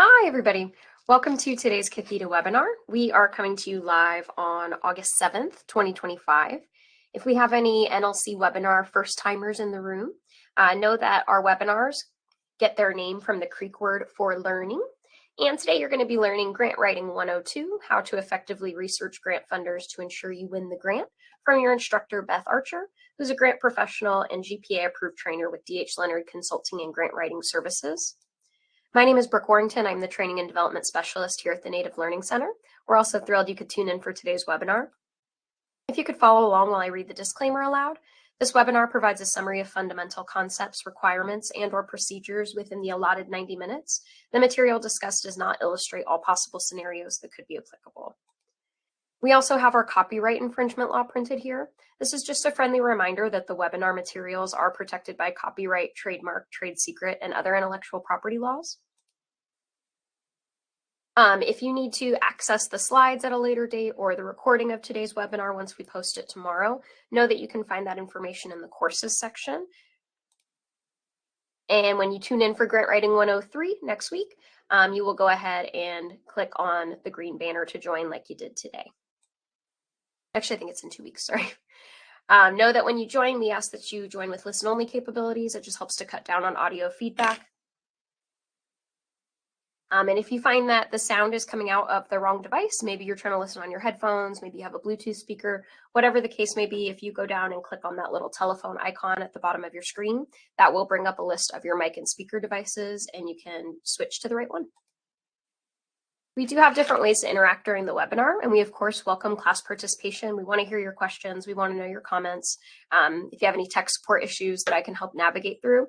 Hi, everybody. Welcome to today's Catheta webinar. We are coming to you live on August 7th, 2025. If we have any NLC webinar first-timers in the room, know that our webinars get their name from the Creek word for learning. And today you're going to be learning Grant Writing 102, how to effectively research grant funders to ensure you win the grant, from your instructor, Beth Archer, who's a grant professional and GPA-approved trainer with D.H. Leonard Consulting and Grant Writing Services. My name is Brooke Warrington. I'm the Training and Development Specialist here at the Native Learning Center. We're also thrilled you could tune in for today's webinar. If you could follow along while I read the disclaimer aloud, this webinar provides a summary of fundamental concepts, requirements, and/or procedures within the allotted 90 minutes. The material discussed does not illustrate all possible scenarios that could be applicable. We also have our copyright infringement law printed here. This is just a friendly reminder that the webinar materials are protected by copyright, trademark, trade secret, and other intellectual property laws. If you need to access the slides at a later date or the recording of today's webinar once we post it tomorrow, know that you can find that information in the courses section. And when you tune in for Grant Writing 103 next week, you will go ahead and click on the green banner to join like you did today. Actually, I think it's in 2 weeks, sorry. Know that when you join, we ask that you join with listen-only capabilities. It just helps to cut down on audio feedback. And if you find that the sound is coming out of the wrong device, maybe you're trying to listen on your headphones, maybe you have a Bluetooth speaker, whatever the case may be, if you go down and click on that little telephone icon at the bottom of your screen, that will bring up a list of your mic and speaker devices, and you can switch to the right one. We do have different ways to interact during the webinar, and we, of course, welcome class participation. We want to hear your questions. We want to know your comments. If you have any tech support issues that I can help navigate through,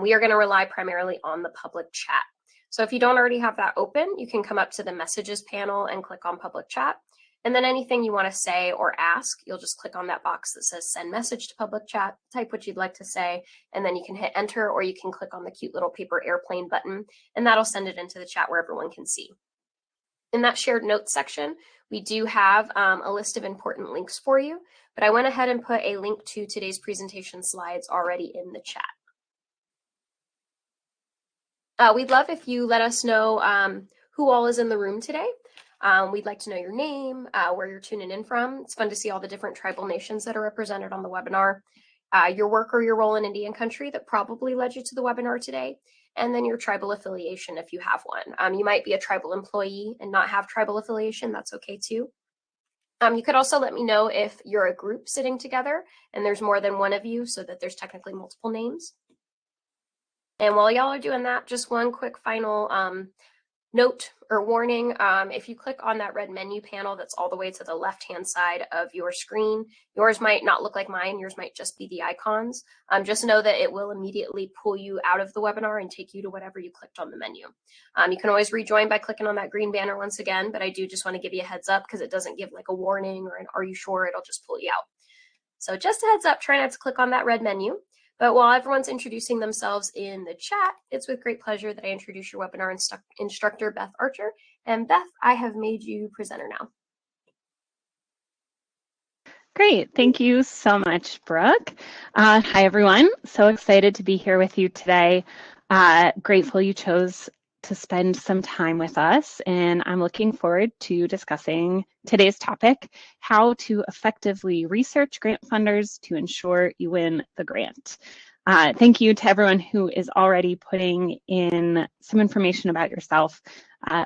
we are going to rely primarily on the public chat. So if you don't already have that open, you can come up to the messages panel and click on public chat. And then anything you want to say or ask, you'll just click on that box that says send message to public chat, type what you'd like to say, and then you can hit enter, or you can click on the cute little paper airplane button, and that'll send it into the chat where everyone can see. In that shared notes section, we do have a list of important links for you, but I went ahead and put a link to today's presentation slides already in the chat. We'd love if you let us know who all is in the room today. We'd like to know your name, where you're tuning in from. It's fun to see all the different tribal nations that are represented on the webinar, your work or your role in Indian country that probably led you to the webinar today, and then your tribal affiliation if you have one. You might be a tribal employee and not have tribal affiliation. That's okay too. You could also let me know if you're a group sitting together and there's more than one of you, so that there's technically multiple names. And while y'all are doing that, just one quick final note or warning. If you click on that red menu panel that's all the way to the left-hand side of your screen, yours might not look like mine. Yours might just be the icons. Just know that it will immediately pull you out of the webinar and take you to whatever you clicked on the menu. You can always rejoin by clicking on that green banner once again, but I do just want to give you a heads up because it doesn't give like a warning or an are you sure, it'll just pull you out. So just a heads up, try not to click on that red menu. But while everyone's introducing themselves in the chat, it's with great pleasure that I introduce your webinar instructor, Beth Archer. And Beth, I have made you presenter now. Great. Thank you so much, Brooke. Hi, everyone. So excited to be here with you today. Grateful you chose to spend some time with us, and I'm looking forward to discussing today's topic, how to effectively research grant funders to ensure you win the grant. Thank you to everyone who is already putting in some information about yourself.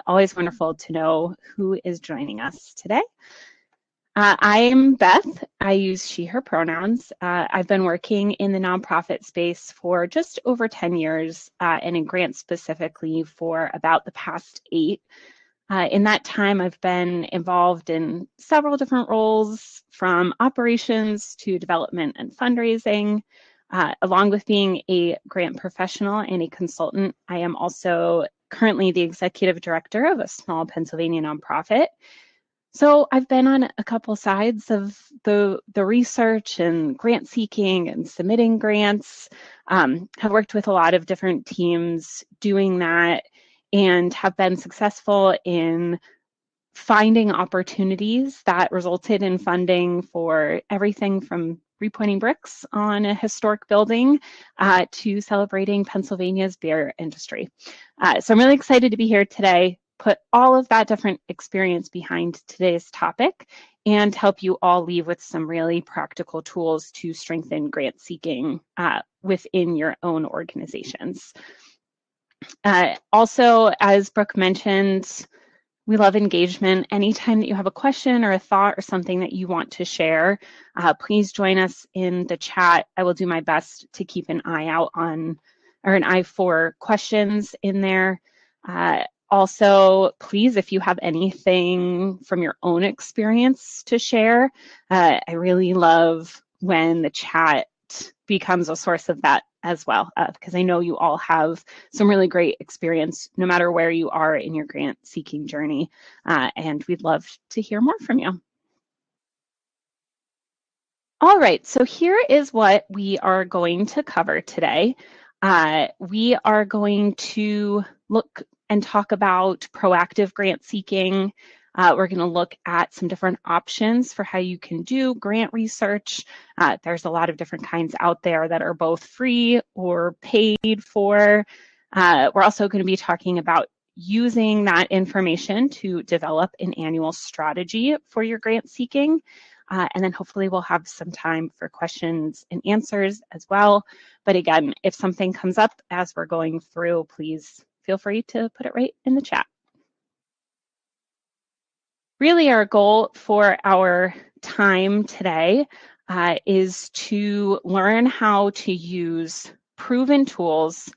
Always wonderful to know who is joining us today. I am Beth. I use she, her pronouns. I've been working in the nonprofit space for just over 10 years and in grants specifically for about the past 8. In that time, I've been involved in several different roles, from operations to development and fundraising. Along with being a grant professional and a consultant, I am also currently the executive director of a small Pennsylvania nonprofit. So I've been on a couple sides of the research and grant seeking and submitting grants. Have worked with a lot of different teams doing that and have been successful in finding opportunities that resulted in funding for everything from repointing bricks on a historic building to celebrating Pennsylvania's beer industry. So I'm really excited to be here today, put all of that different experience behind today's topic, and help you all leave with some really practical tools to strengthen grant seeking within your own organizations. Also, as Brooke mentioned, we love engagement. Anytime that you have a question or a thought or something that you want to share, please join us in the chat. I will do my best to keep an eye out on, or an eye for questions in there. Also, please, if you have anything from your own experience to share, I really love when the chat becomes a source of that as well, because I know you all have some really great experience no matter where you are in your grant seeking journey, and we'd love to hear more from you. All right, so here is what we are going to cover today. We are going to look and talk about proactive grant seeking. We're going to look at some different options for how you can do grant research. There's a lot of different kinds out there that are both free or paid for. We're also going to be talking about using that information to develop an annual strategy for your grant seeking. And then hopefully we'll have some time for questions and answers as well. But again, if something comes up as we're going through, please feel free to put it right in the chat. Really, our goal for our time today is to learn how to use proven tools,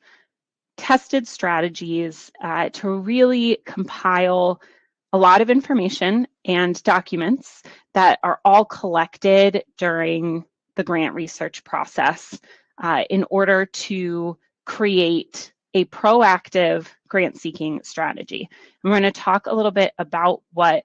tested strategies to really compile a lot of information and documents that are all collected during the grant research process in order to create a proactive grant seeking strategy. And we're going to talk a little bit about what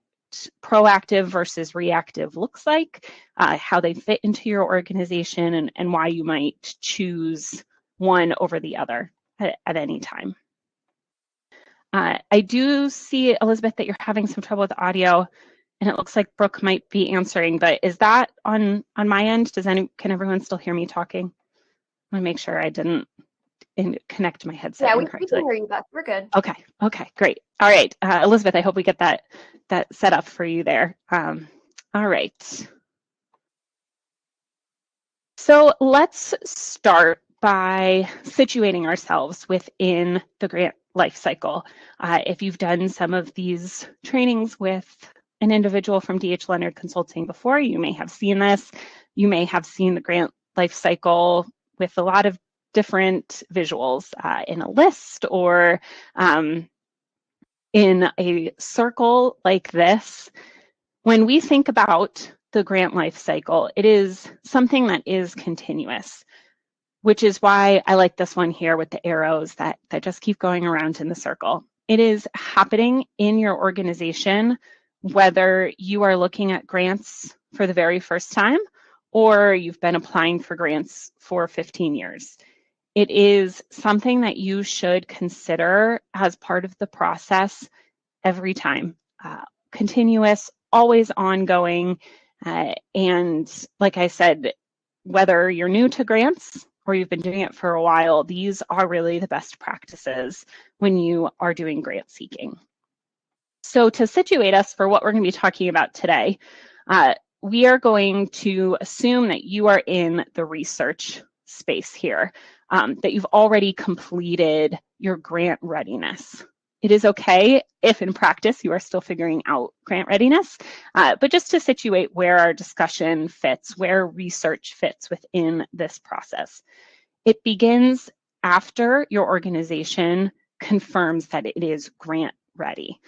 proactive versus reactive looks like, how they fit into your organization, and why you might choose one over the other at any time. I do see, Elizabeth, that you're having some trouble with audio, and it looks like Brooke might be answering, but is that on my end? Can everyone still hear me talking? I want to make sure I didn't connect my headset incorrectly. We can hear you, Beth. We're good. Okay, great. All right, Elizabeth, I hope we get that set up for you there. All right. So let's start by situating ourselves within the grant life cycle. If you've done some of these trainings with an individual from D.H. Leonard Consulting before, you may have seen this. You may have seen the grant life cycle with a lot of different visuals in a list or in a circle like this. When we think about the grant life cycle, it is something that is continuous, which is why I like this one here with the arrows that just keep going around in the circle. It is happening in your organization, whether you are looking at grants for the very first time or you've been applying for grants for 15 years. It is something that you should consider as part of the process every time. Continuous, always ongoing, and like I said, whether you're new to grants or you've been doing it for a while, these are really the best practices when you are doing grant seeking. So to situate us for what we're going to be talking about today, we are going to assume that you are in the research space here, that you've already completed your grant readiness. It is okay if in practice you are still figuring out grant readiness, but just to situate where our discussion fits, where research fits within this process. It begins after your organization confirms that it is grant ready.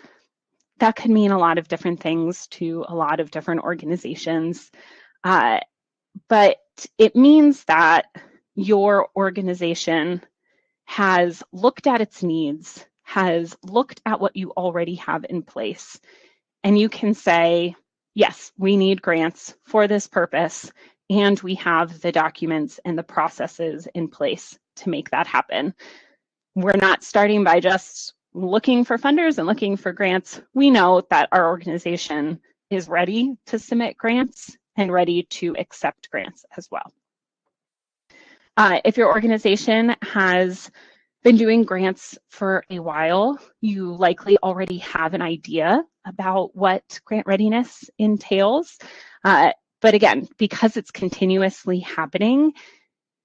That could mean a lot of different things to a lot of different organizations, but it means that your organization has looked at its needs, has looked at what you already have in place, and you can say, yes, we need grants for this purpose, and we have the documents and the processes in place to make that happen. We're not starting by just looking for funders and looking for grants. We know that our organization is ready to submit grants, and ready to accept grants as well. If your organization has been doing grants for a while, you likely already have an idea about what grant readiness entails. But again, because it's continuously happening,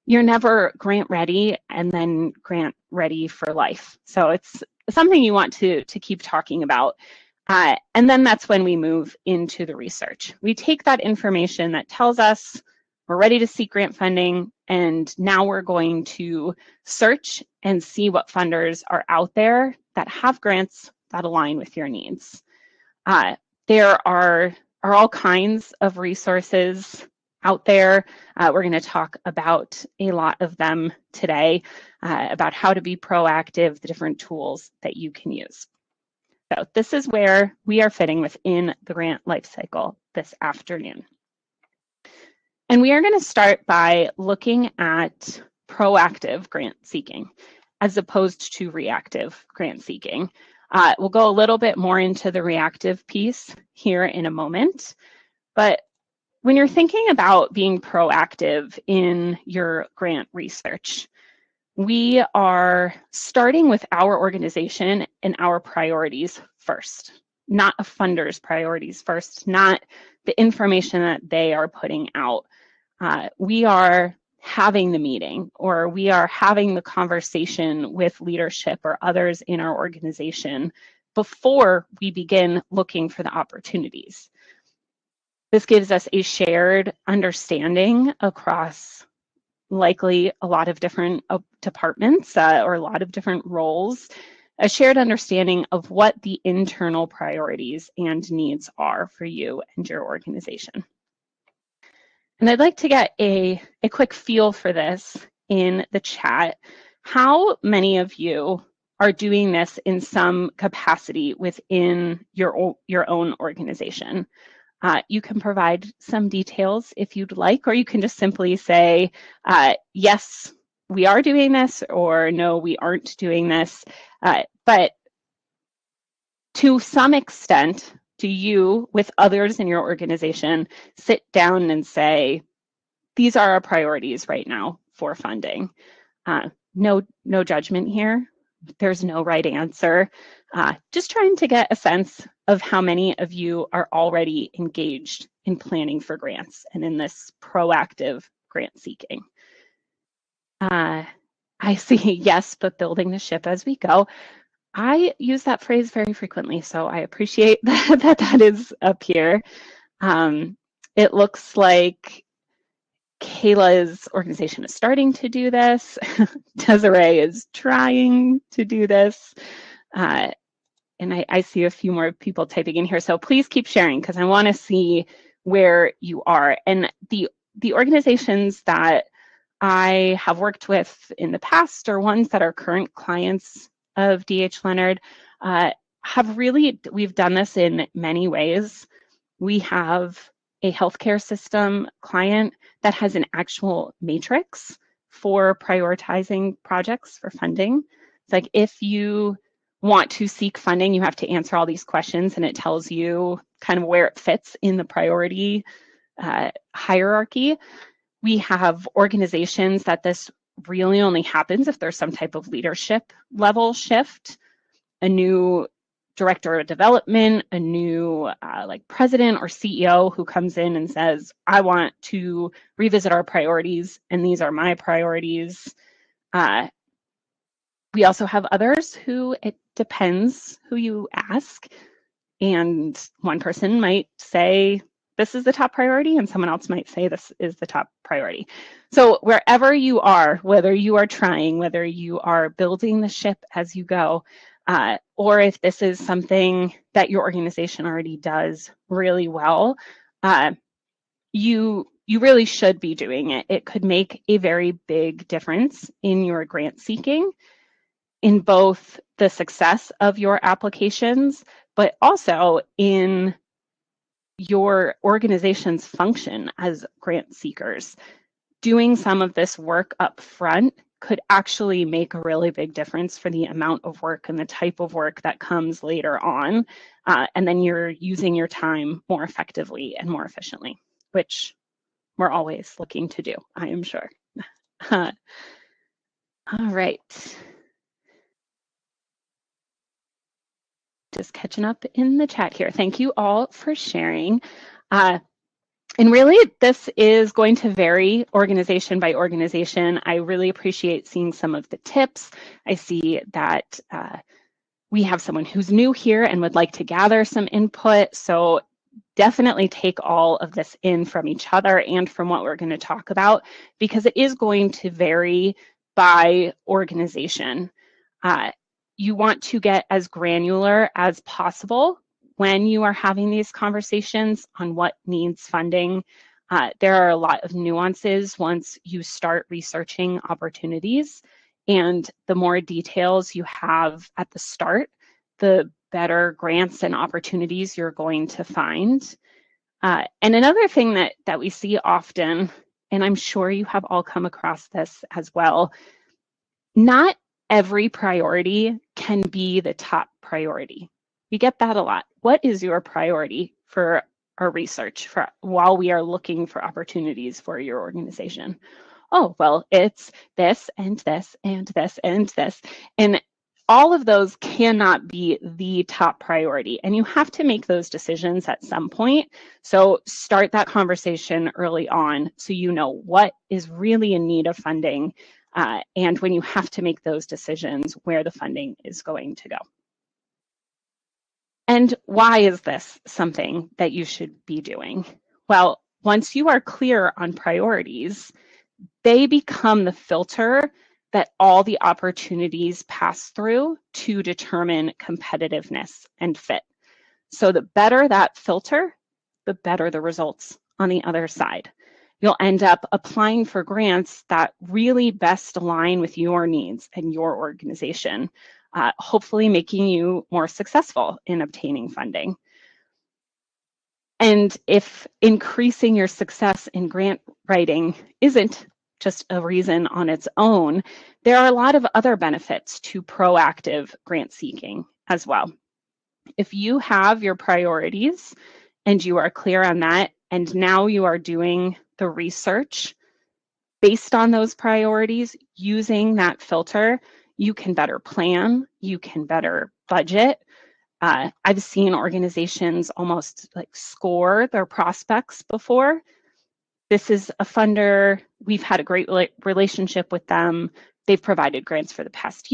you're never grant ready and then grant ready for life. So it's something you want to keep talking about. And then that's when we move into the research. We take that information that tells us we're ready to seek grant funding, and now we're going to search and see what funders are out there that have grants that align with your needs. There are all kinds of resources out there. We're going to talk about a lot of them today, about how to be proactive, the different tools that you can use. So this is where we are fitting within the grant lifecycle this afternoon. And we are going to start by looking at proactive grant seeking as opposed to reactive grant seeking. We'll go a little bit more into the reactive piece here in a moment, but when you're thinking about being proactive in your grant research, we are starting with our organization and our priorities first, not a funder's priorities first, not the information that they are putting out. We are having the meeting, or we are having the conversation with leadership or others in our organization before we begin looking for the opportunities. This gives us a shared understanding across likely a lot of different departments or a lot of different roles, a shared understanding of what the internal priorities and needs are for you and your organization. And I'd like to get a quick feel for this in the chat. How many of you are doing this in some capacity within your own organization? You can provide some details if you'd like, or you can just simply say, yes, we are doing this, or no, we aren't doing this. But to some extent, do you, with others in your organization, sit down and say, these are our priorities right now for funding? No judgment here. There's no right answer. Just trying to get a sense of how many of you are already engaged in planning for grants and in this proactive grant seeking. I see yes, but building the ship as we go. I use that phrase very frequently, so I appreciate that is up here. It looks like Kayla's organization is starting to do this. Desiree is trying to do this. And I see a few more people typing in here. So please keep sharing, because I want to see where you are. And the organizations that I have worked with in the past, or ones that are current clients of D.H. Leonard, we've done this in many ways. We have a healthcare system client that has an actual matrix for prioritizing projects for funding. It's like, if you want to seek funding, you have to answer all these questions, and it tells you kind of where it fits in the priority hierarchy. We have organizations that this really only happens if there's some type of leadership level shift, a new director of development, a new like president or CEO who comes in and says, I want to revisit our priorities, and these are my priorities. We also have others who, it depends who you ask, and one person might say this is the top priority, and someone else might say this is the top priority. So wherever you are, whether you are trying, whether you are building the ship as you go, or if this is something that your organization already does really well, you really should be doing it. It could make a very big difference in your grant seeking, in both the success of your applications, but also in your organization's function as grant seekers. Doing some of this work up front could actually make a really big difference for the amount of work and the type of work that comes later on. And then you're using your time more effectively and more efficiently. which we're always looking to do, I am sure. All right. Just catching up in the chat here. Thank you all for sharing. And really, this is going to vary organization by organization. I really appreciate seeing some of the tips. I see that we have someone who's new here and would like to gather some input. So definitely take all of this in from each other and from what we're going to talk about, because it is going to vary by organization. You want to get as granular as possible when you are having these conversations on what needs funding. There are a lot of nuances once you start researching opportunities, and the more details you have at the start, the better grants and opportunities you're going to find. And another thing that we see often, and I'm sure you have all come across this as well, not every priority can be the top priority. We get that a lot. What is your priority for our research while we are looking for opportunities for your organization? Oh, well, it's this and this and this and this. And all of those cannot be the top priority. And you have to make those decisions at some point. So start that conversation early on so you know what is really in need of funding, and when you have to make those decisions, where the funding is going to go. And why is this something that you should be doing? Well, once you are clear on priorities, they become the filter that all the opportunities pass through to determine competitiveness and fit. So the better that filter, the better the results on the other side. You'll end up applying for grants that really best align with your needs and your organization, hopefully making you more successful in obtaining funding. And if increasing your success in grant writing isn't just a reason on its own, there are a lot of other benefits to proactive grant seeking as well. If you have your priorities and you are clear on that, and now you are doing the research based on those priorities, using that filter, you can better plan, you can better budget. I've seen organizations almost like score their prospects before. This is a funder, we've had a great relationship with them. They've provided grants for the past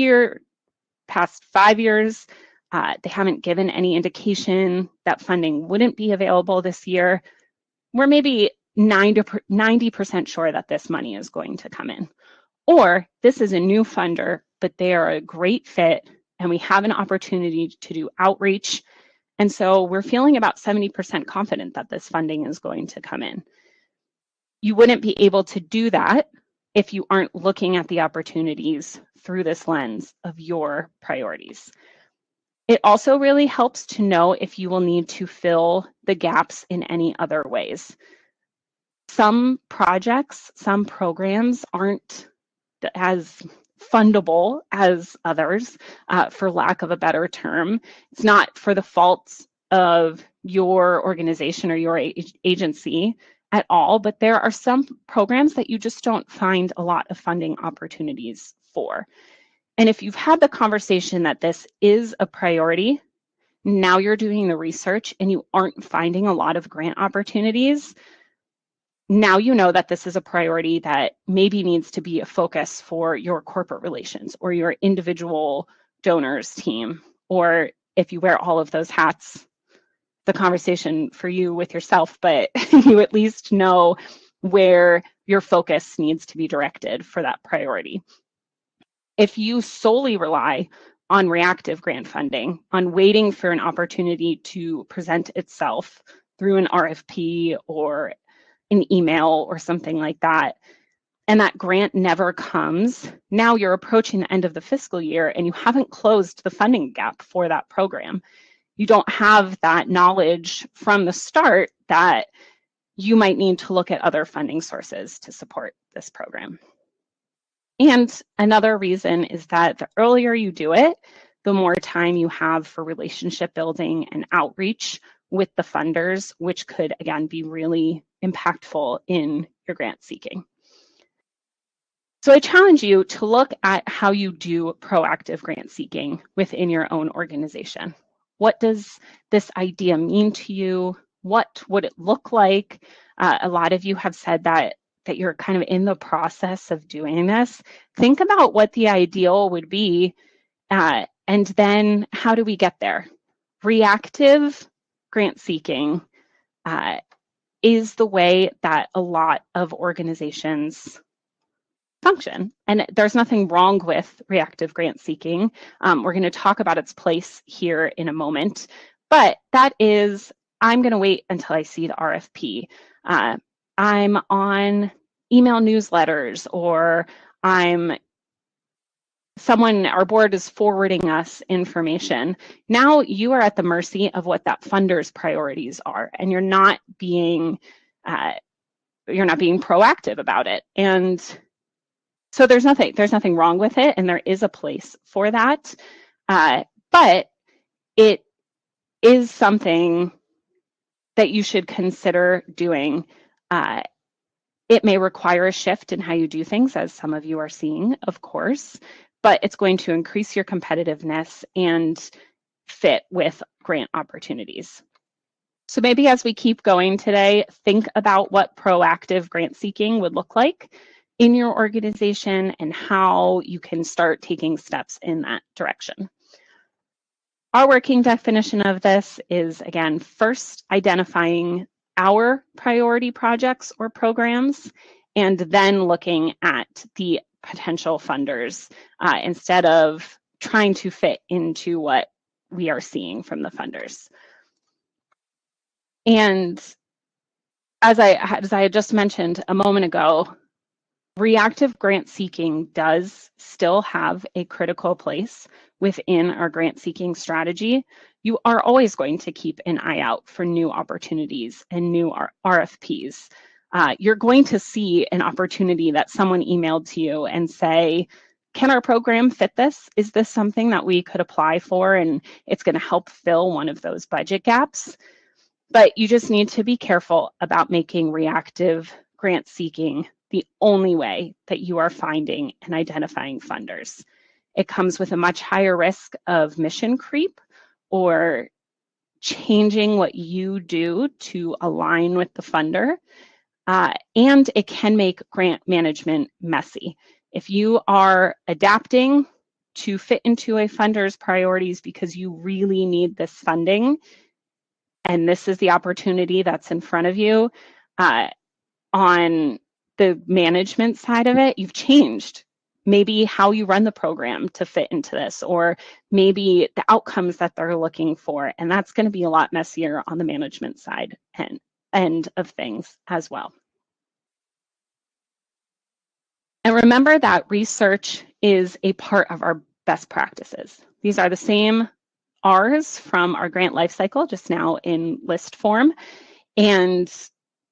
5 years. They haven't given any indication that funding wouldn't be available this year. We're maybe 90% sure that this money is going to come in. Or this is a new funder, but they are a great fit and we have an opportunity to do outreach. And so we're feeling about 70% confident that this funding is going to come in. You wouldn't be able to do that if you aren't looking at the opportunities through this lens of your priorities. It also really helps to know if you will need to fill the gaps in any other ways. Some projects, some programs aren't as fundable as others, for lack of a better term. It's not for the faults of your organization or your agency at all, but there are some programs that you just don't find a lot of funding opportunities for. And if you've had the conversation that this is a priority, now you're doing the research and you aren't finding a lot of grant opportunities, now you know that this is a priority that maybe needs to be a focus for your corporate relations or your individual donors team, or if you wear all of those hats, the conversation for you with yourself, but you at least know where your focus needs to be directed for that priority. If you solely rely on reactive grant funding, on waiting for an opportunity to present itself through an RFP or an email or something like that, and that grant never comes, now you're approaching the end of the fiscal year and you haven't closed the funding gap for that program. You don't have that knowledge from the start that you might need to look at other funding sources to support this program. And another reason is that the earlier you do it, the more time you have for relationship building and outreach with the funders, which could, again, be really impactful in your grant seeking. So I challenge you to look at how you do proactive grant seeking within your own organization. What does this idea mean to you? What would it look like? A lot of you have said that you're kind of in the process of doing this. Think about what the ideal would be, and then how do we get there? Reactive grant seeking is the way that a lot of organizations function. And there's nothing wrong with reactive grant seeking. We're going to talk about its place here in a moment, but that is, I'm going to wait until I see the RFP. I'm on email newsletters, or our board is forwarding us information. Now you are at the mercy of what that funder's priorities are, and you're not being proactive about it. And so there's nothing wrong with it, and there is a place for that, but it is something that you should consider doing. It may require a shift in how you do things, as some of you are seeing, of course, but it's going to increase your competitiveness and fit with grant opportunities. So maybe as we keep going today, think about what proactive grant seeking would look like in your organization and how you can start taking steps in that direction. Our working definition of this is, again, first identifying our priority projects or programs, and then looking at the potential funders instead of trying to fit into what we are seeing from the funders. And as I had just mentioned a moment ago, reactive grant seeking does still have a critical place within our grant seeking strategy. You are always going to keep an eye out for new opportunities and new RFPs. You're going to see an opportunity that someone emailed to you and say, can our program fit this? Is this something that we could apply for and it's going to help fill one of those budget gaps? But you just need to be careful about making reactive grant seeking the only way that you are finding and identifying funders. It comes with a much higher risk of mission creep or changing what you do to align with the funder. And it can make grant management messy. If you are adapting to fit into a funder's priorities because you really need this funding, and this is the opportunity that's in front of you, on the management side of it, you've changed maybe how you run the program to fit into this, or maybe the outcomes that they're looking for. And that's going to be a lot messier on the management side and end of things as well. And remember that research is a part of our best practices. These are the same R's from our grant lifecycle, just now in list form. And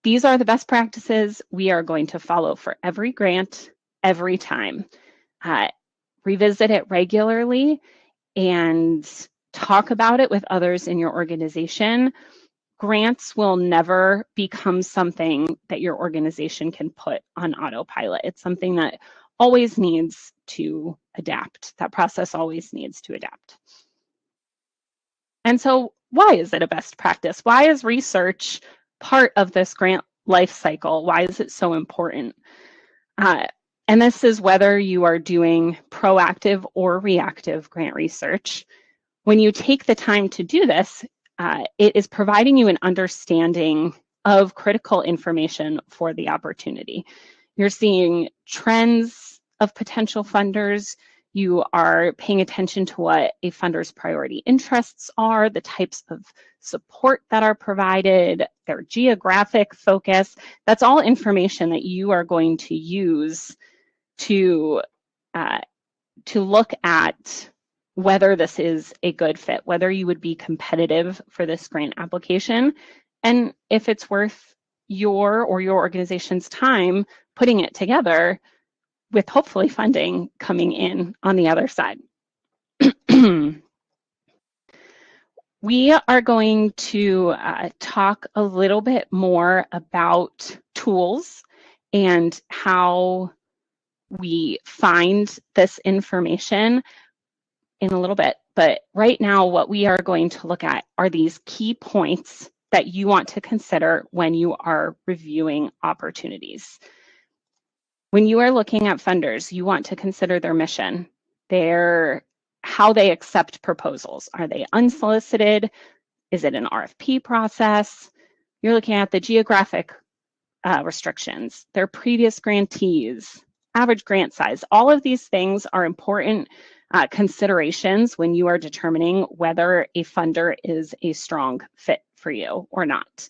these are the best practices we are going to follow for every grant, every time. Revisit it regularly and talk about it with others in your organization. Grants will never become something that your organization can put on autopilot. It's something that always needs to adapt. That process always needs to adapt. And so why is it a best practice? Why is research part of this grant life cycle? Why is it so important? And this is whether you are doing proactive or reactive grant research. When you take the time to do this, it is providing you an understanding of critical information for the opportunity. You're seeing trends of potential funders. You are paying attention to what a funder's priority interests are, the types of support that are provided, their geographic focus. That's all information that you are going to use to look at whether this is a good fit, whether you would be competitive for this grant application, and if it's worth your or your organization's time putting it together with hopefully funding coming in on the other side. We are going to talk a little bit more about tools and how we find this information in a little bit. But right now, what we are going to look at are these key points that you want to consider when you are reviewing opportunities. When you are looking at funders, you want to consider their mission, how they accept proposals. Are they unsolicited? Is it an RFP process? You're looking at the geographic restrictions, their previous grantees, average grant size. All of these things are important considerations when you are determining whether a funder is a strong fit for you or not.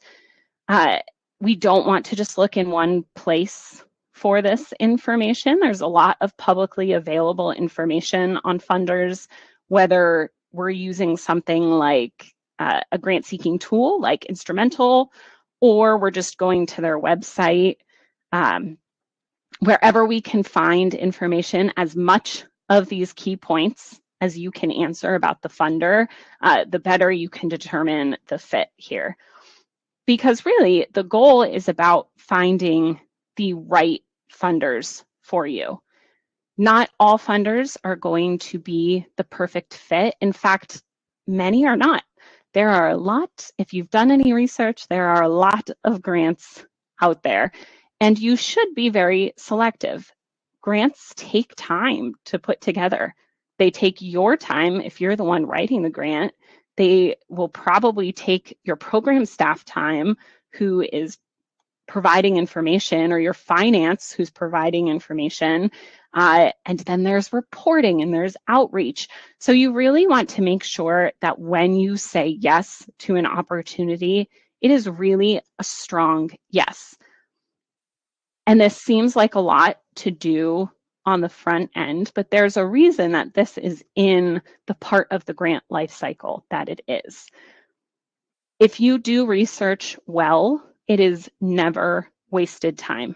We don't want to just look in one place for this information. There's a lot of publicly available information on funders, whether we're using something like a grant seeking tool like Instrumental, or we're just going to their website. Wherever we can find information, as much of these key points as you can answer about the funder, the better you can determine the fit here. Because really, the goal is about finding the right funders for you. Not all funders are going to be the perfect fit. In fact, many are not. There are a lot, if you've done any research, there are a lot of grants out there, and you should be very selective. Grants take time to put together. They take your time if you're the one writing the grant. They will probably take your program staff time, who is providing information, or your finance, who's providing information. And then there's reporting and there's outreach. So you really want to make sure that when you say yes to an opportunity, it is really a strong yes. And this seems like a lot to do on the front end, but there's a reason that this is in the part of the grant life cycle that it is. If you do research well, it is never wasted time.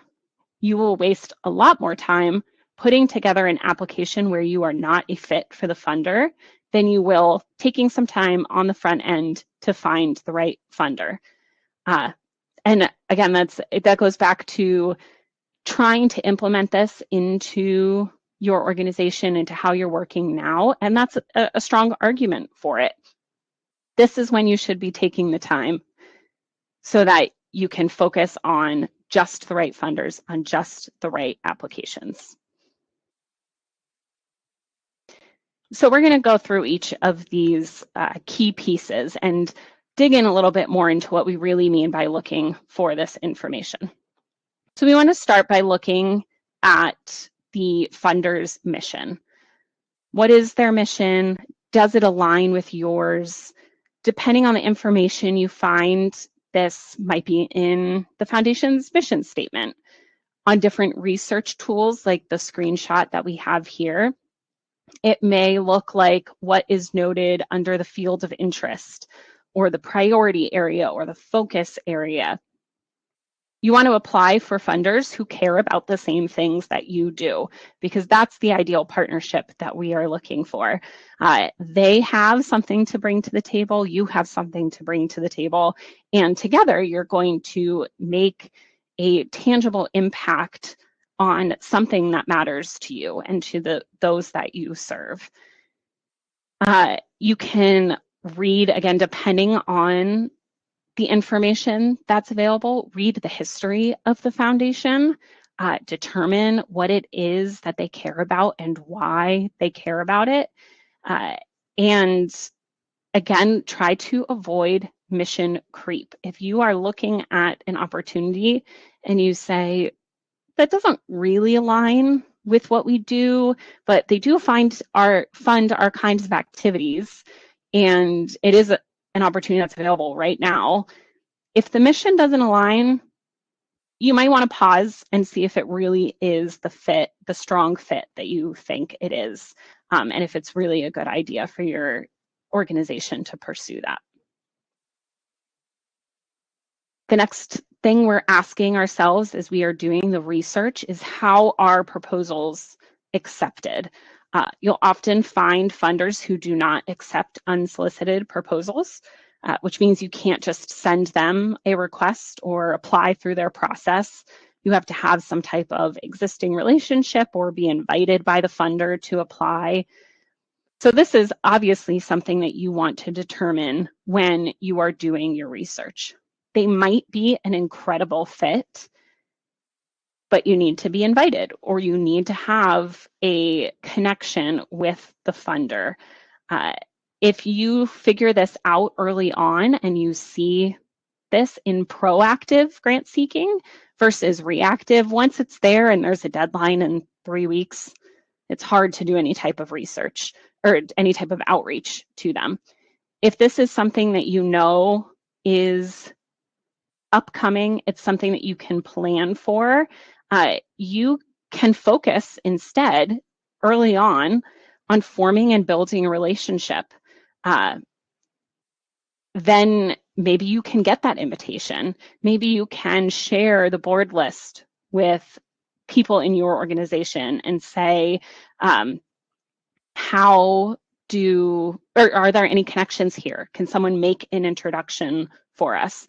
You will waste a lot more time putting together an application where you are not a fit for the funder than you will taking some time on the front end to find the right funder. And again, that goes back to trying to implement this into your organization, into how you're working now, and that's a strong argument for it. This is when you should be taking the time so that you can focus on just the right funders, on just the right applications. So we're going to go through each of these key pieces and dig in a little bit more into what we really mean by looking for this information. So we want to start by looking at the funder's mission. What is their mission? Does it align with yours? Depending on the information you find, this might be in the foundation's mission statement. On different research tools, like the screenshot that we have here, it may look like what is noted under the field of interest, or the priority area, or the focus area. You want to apply for funders who care about the same things that you do, because that's the ideal partnership that we are looking for. They have something to bring to the table, you have something to bring to the table, and together you're going to make a tangible impact on something that matters to you and to those that you serve. You can read, again, depending on the information that's available, read the history of the foundation, determine what it is that they care about and why they care about it. And again, try to avoid mission creep. If you are looking at an opportunity and you say, that doesn't really align with what we do, but they do fund our kinds of activities, and it is an opportunity that's available right now. If the mission doesn't align, you might want to pause and see if it really is the fit, the strong fit that you think it is, and if it's really a good idea for your organization to pursue that. The next thing we're asking ourselves as we are doing the research is, how are proposals accepted? You'll often find funders who do not accept unsolicited proposals, which means you can't just send them a request or apply through their process. You have to have some type of existing relationship or be invited by the funder to apply. So this is obviously something that you want to determine when you are doing your research. They might be an incredible fit, but you need to be invited, or you need to have a connection with the funder. If you figure this out early on and you see this in proactive grant seeking versus reactive, once it's there and there's a deadline in 3 weeks, it's hard to do any type of research or any type of outreach to them. If this is something that you know is upcoming, it's something that you can plan for, you can focus instead early on forming and building a relationship. Then maybe you can get that invitation. Maybe you can share the board list with people in your organization and say, are there any connections here? Can someone make an introduction for us?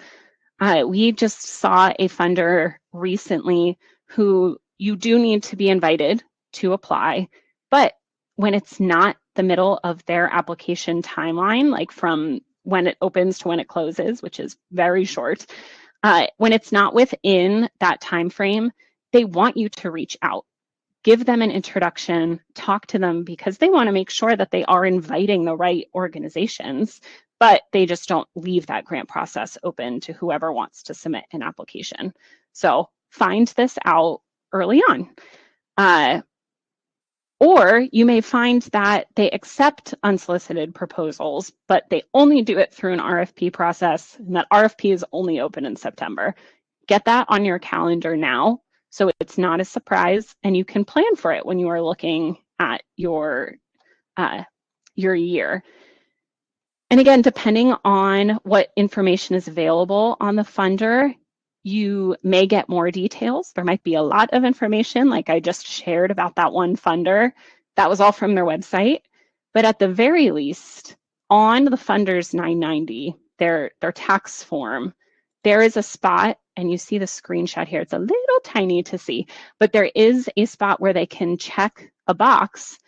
We just saw a funder recently who you do need to be invited to apply, but when it's not the middle of their application timeline, like from when it opens to when it closes, which is very short, when it's not within that time frame, they want you to reach out. Give them an introduction, talk to them, because they want to make sure that they are inviting the right organizations, but they just don't leave that grant process open to whoever wants to submit an application. So find this out early on. Or you may find that they accept unsolicited proposals, but they only do it through an RFP process, and that RFP is only open in September. Get that on your calendar now, so it's not a surprise, and you can plan for it when you are looking at your year. And again, depending on what information is available on the funder, you may get more details. There might be a lot of information, like I just shared about that one funder. That was all from their website. But at the very least, on the funder's 990, their tax form, there is a spot, and you see the screenshot here. It's a little tiny to see, but there is a spot where they can check a box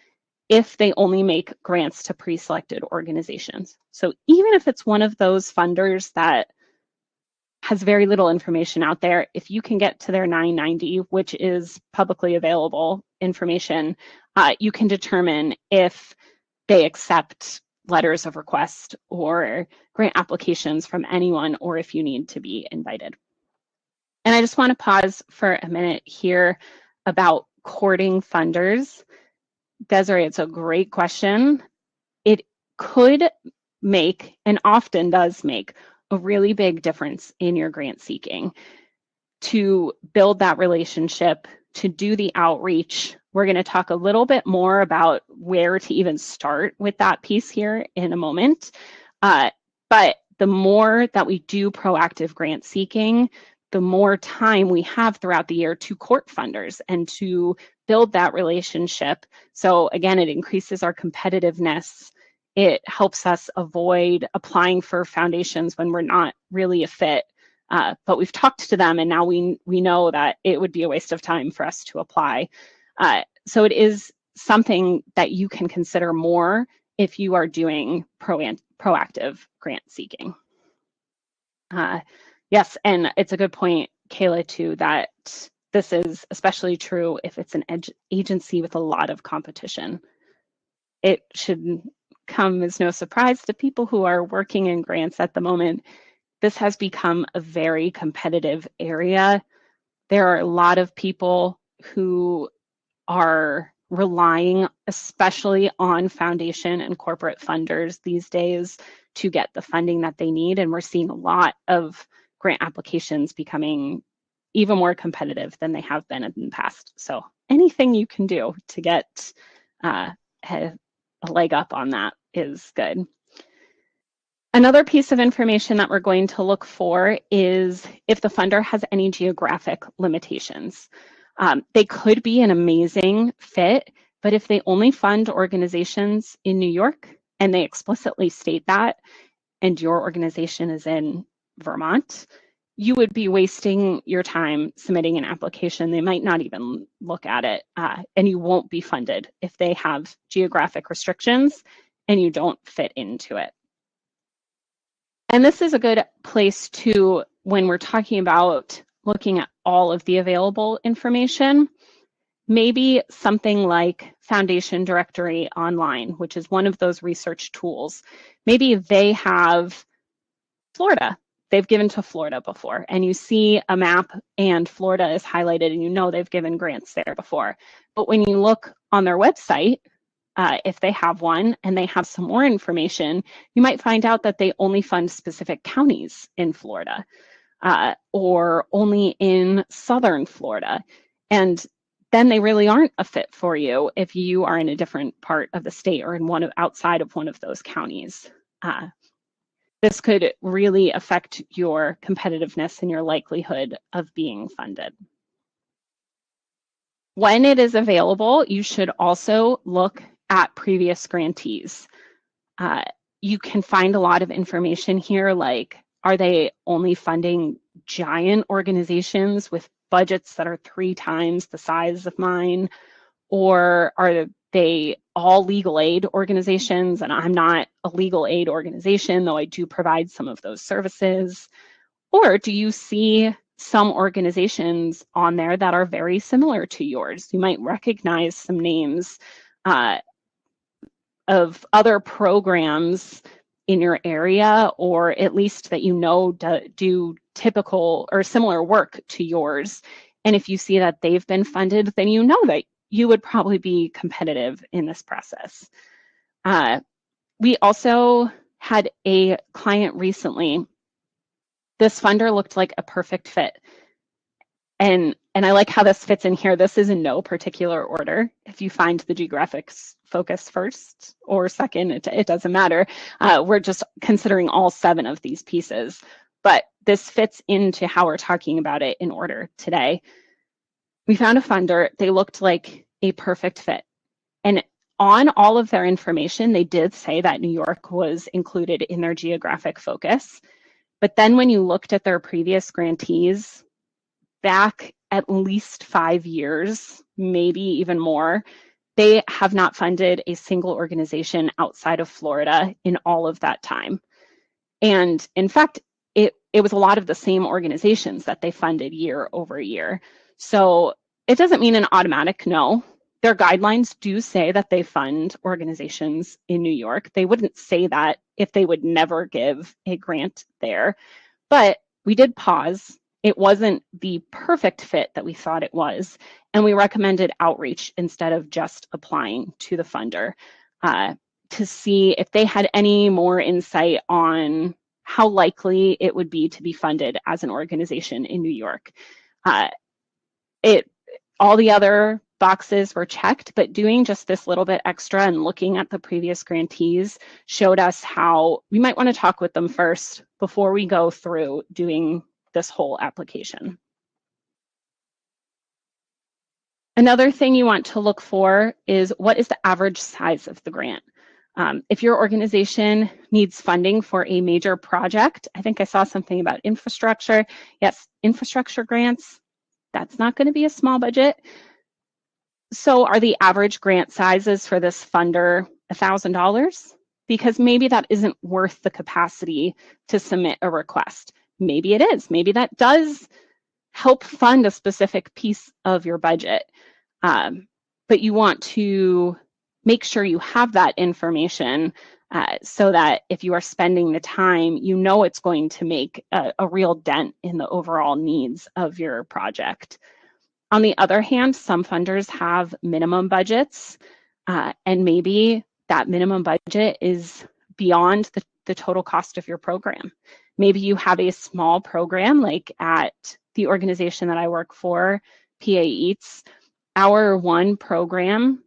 if they only make grants to pre-selected organizations. So even if it's one of those funders that has very little information out there, if you can get to their 990, which is publicly available information, you can determine if they accept letters of request or grant applications from anyone, or if you need to be invited. And I just want to pause for a minute here about courting funders. Desiree, it's a great question. It could make, and often does make, a really big difference in your grant seeking. To build that relationship, to do the outreach, we're going to talk a little bit more about where to even start with that piece here in a moment. But the more that we do proactive grant seeking, the more time we have throughout the year to court funders and to build that relationship. So again, it increases our competitiveness. It helps us avoid applying for foundations when we're not really a fit. But we've talked to them, and now we know that it would be a waste of time for us to apply. So it is something that you can consider more if you are doing proactive grant seeking. Yes, and it's a good point, Kayla, too, that this is especially true if it's an agency with a lot of competition. It should come as no surprise to people who are working in grants at the moment. This has become a very competitive area. There are a lot of people who are relying especially on foundation and corporate funders these days to get the funding that they need. And we're seeing a lot of grant applications becoming even more competitive than they have been in the past. So anything you can do to get a leg up on that is good. Another piece of information that we're going to look for is if the funder has any geographic limitations. They could be an amazing fit. But if they only fund organizations in New York and they explicitly state that, and your organization is in Vermont, you would be wasting your time submitting an application. They might not even look at it, and you won't be funded if they have geographic restrictions and you don't fit into it. And this is a good place to, when we're talking about looking at all of the available information, maybe something like Foundation Directory Online, which is one of those research tools. Maybe they have Florida. They've given to Florida before, and you see a map and Florida is highlighted and you know they've given grants there before. But when you look on their website, if they have one and they have some more information, you might find out that they only fund specific counties in Florida or only in southern Florida. And then they really aren't a fit for you if you are in a different part of the state or in outside of one of those counties. This could really affect your competitiveness and your likelihood of being funded. When it is available, you should also look at previous grantees. You can find a lot of information here, like, are they only funding giant organizations with budgets that are 3 times the size of mine? Or are they all legal aid organizations? And I'm not a legal aid organization, though I do provide some of those services. Or do you see some organizations on there that are very similar to yours? You might recognize some names of other programs in your area, or at least that you know do typical or similar work to yours. And if you see that they've been funded, then you know that you would probably be competitive in this process. We also had a client recently. This funder looked like a perfect fit. And I like how this fits in here. This is in no particular order. If you find the geographic focus first or second, it doesn't matter. We're just considering all 7 of these pieces. But this fits into how we're talking about it in order today. We found a funder. They looked like a perfect fit. And on all of their information, they did say that New York was included in their geographic focus. But then when you looked at their previous grantees, back at least 5 years, maybe even more, they have not funded a single organization outside of Florida in all of that time. And in fact, it was a lot of the same organizations that they funded year over year. So it doesn't mean an automatic no. Their guidelines do say that they fund organizations in New York. They wouldn't say that if they would never give a grant there. But we did pause. It wasn't the perfect fit that we thought it was. And we recommended outreach instead of just applying to the funder to see if they had any more insight on how likely it would be to be funded as an organization in New York. All the other boxes were checked, but doing just this little bit extra and looking at the previous grantees showed us how we might want to talk with them first before we go through doing this whole application. Another thing you want to look for is, what is the average size of the grant? If your organization needs funding for a major project, I think I saw something about infrastructure. Yes, infrastructure grants, that's not going to be a small budget. So are the average grant sizes for this funder $1,000? Because maybe that isn't worth the capacity to submit a request. Maybe it is. Maybe that does help fund a specific piece of your budget. But you want to make sure you have that information so that if you are spending the time, you know it's going to make a real dent in the overall needs of your project. On the other hand, some funders have minimum budgets, and maybe that minimum budget is beyond the total cost of your program. Maybe you have a small program, like at the organization that I work for, PA Eats. Our one program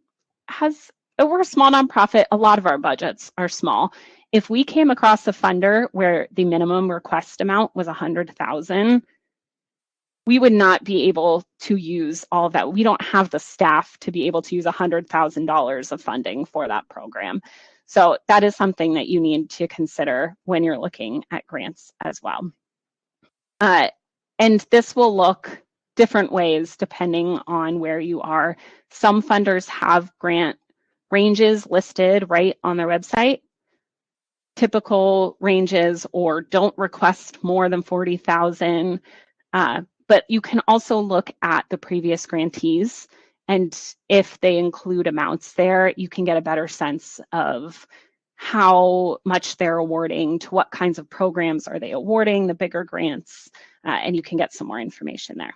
we're a small nonprofit. A lot of our budgets are small. If we came across a funder where the minimum request amount was $100,000, we would not be able to use all of that. We don't have the staff to be able to use $100,000 of funding for that program. So that is something that you need to consider when you're looking at grants as well. And this will look different ways depending on where you are. Some funders have grant ranges listed right on their website, typical ranges, or don't request more than 40,000. But you can also look at the previous grantees, and if they include amounts there, you can get a better sense of how much they're awarding, to what kinds of programs are they awarding the bigger grants, and you can get some more information there.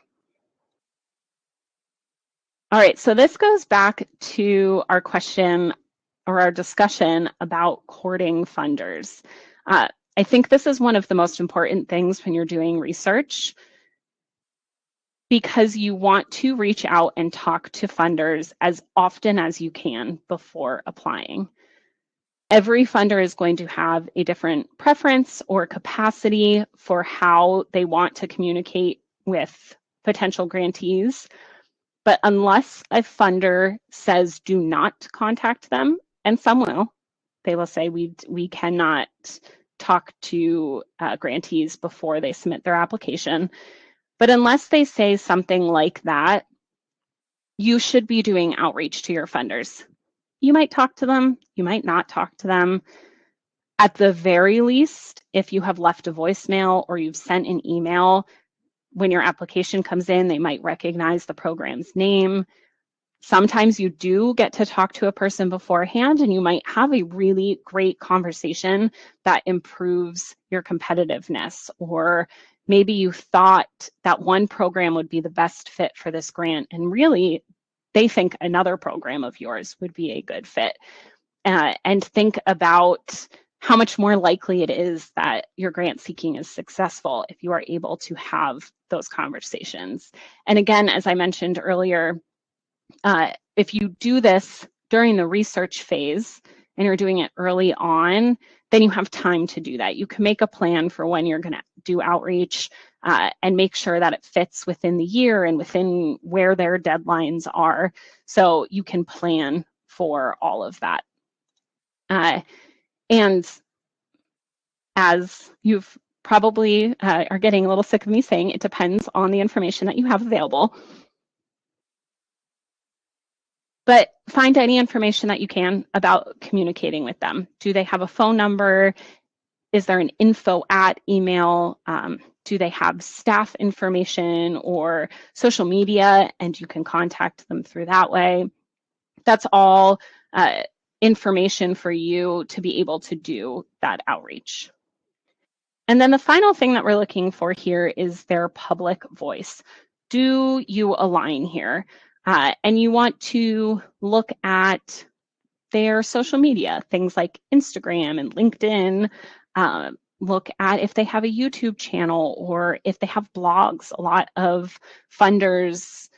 All right, so this goes back to our question or our discussion about courting funders. I think this is one of the most important things when you're doing research, because you want to reach out and talk to funders as often as you can before applying. Every funder is going to have a different preference or capacity for how they want to communicate with potential grantees. But unless a funder says do not contact them, and some will, they will say we cannot talk to grantees before they submit their application. But unless they say something like that, you should be doing outreach to your funders. You might talk to them, you might not talk to them. At the very least, if you have left a voicemail or you've sent an email, when your application comes in, they might recognize the program's name. Sometimes you do get to talk to a person beforehand, and you might have a really great conversation that improves your competitiveness, or maybe you thought that one program would be the best fit for this grant, and really they think another program of yours would be a good fit. And think about how much more likely it is that your grant seeking is successful if you are able to have those conversations. And again, as I mentioned earlier, if you do this during the research phase and you're doing it early on, then you have time to do that. You can make a plan for when you're going to do outreach and make sure that it fits within the year and within where their deadlines are, so you can plan for all of that. And as you've probably are getting a little sick of me saying, it depends on the information that you have available. But find any information that you can about communicating with them. Do they have a phone number? Is there an info at email? Do they have staff information or social media, and you can contact them through that way? That's all information for you to be able to do that outreach. And then the final thing that we're looking for here is their public voice. Do you align here? And you want to look at their social media, things like Instagram and LinkedIn. Look at if they have a YouTube channel or if they have blogs. A lot of funders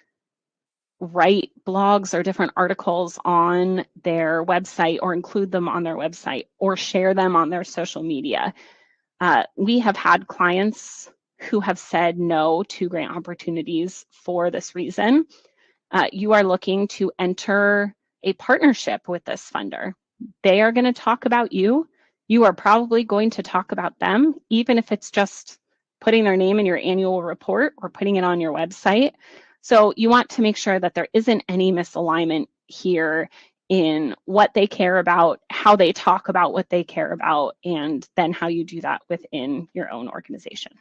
write blogs or different articles on their website, or include them on their website, or share them on their social media. We have had clients who have said no to grant opportunities for this reason. You are looking to enter a partnership with this funder. They are going to talk about you. You are probably going to talk about them, even if it's just putting their name in your annual report or putting it on your website. So you want to make sure that there isn't any misalignment here in what they care about, how they talk about what they care about, and then how you do that within your own organization.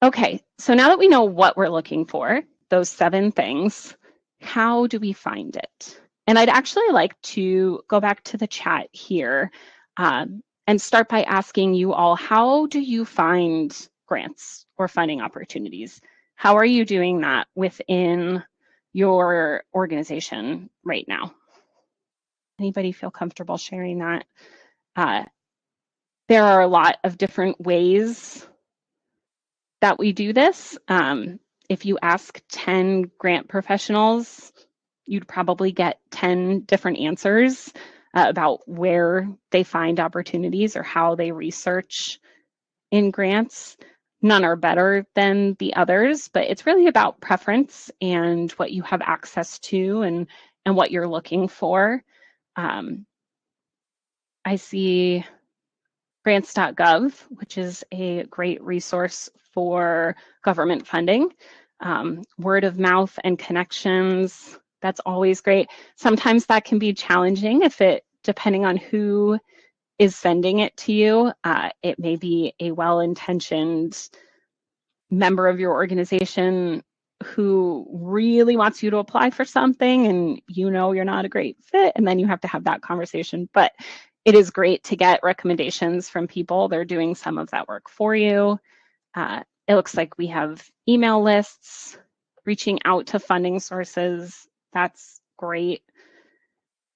Okay, so now that we know what we're looking for, those 7 things, how do we find it? And I'd actually like to go back to the chat here and start by asking you all, how do you find grants or funding opportunities? How are you doing that within your organization right now? Anybody feel comfortable sharing that? There are a lot of different ways that we do this. If you ask 10 grant professionals, you'd probably get 10 different answers about where they find opportunities or how they research in grants. none are better than the others, but it's really about preference and what you have access to and what you're looking for. I see grants.gov, which is a great resource for government funding. Word of mouth and connections, that's always great. Sometimes that can be challenging depending on who is sending it to you. It may be a well-intentioned member of your organization who really wants you to apply for something and you know you're not a great fit, and then you have to have that conversation. But it is great to get recommendations from people. They're doing some of that work for you. It looks like we have email lists, reaching out to funding sources. That's great.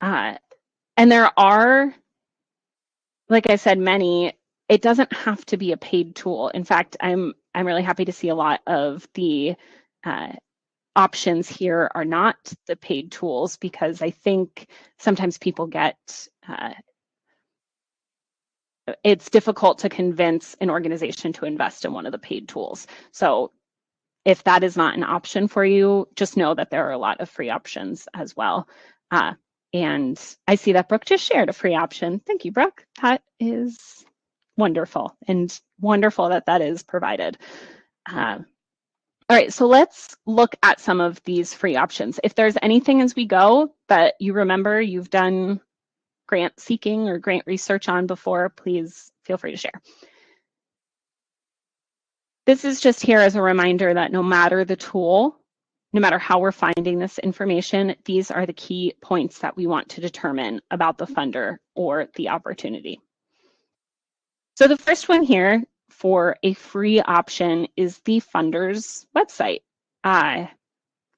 And there are, like I said, many. It doesn't have to be a paid tool. In fact, I'm really happy to see a lot of the options here are not the paid tools, because I think sometimes people get it's difficult to convince an organization to invest in one of the paid tools. So if that is not an option for you, just know that there are a lot of free options as well. And I see that Brooke just shared a free option. Thank you, Brooke. That is wonderful, and wonderful that that is provided. All right, so let's look at some of these free options. If there's anything as we go that you remember you've done grant seeking or grant research on before, please feel free to share. This is just here as a reminder that no matter the tool, no matter how we're finding this information, these are the key points that we want to determine about the funder or the opportunity. So the first one here for a free option is the funder's website.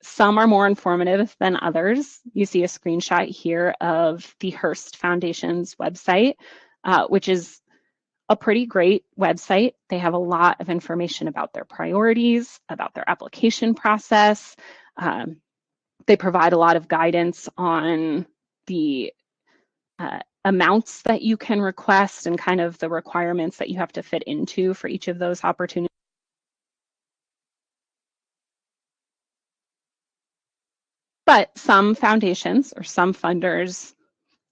Some are more informative than others. You see a screenshot here of the Hearst Foundation's website, which is a pretty great website. They have a lot of information about their priorities, about their application process. They provide a lot of guidance on the amounts that you can request and kind of the requirements that you have to fit into for each of those opportunities. But some foundations or some funders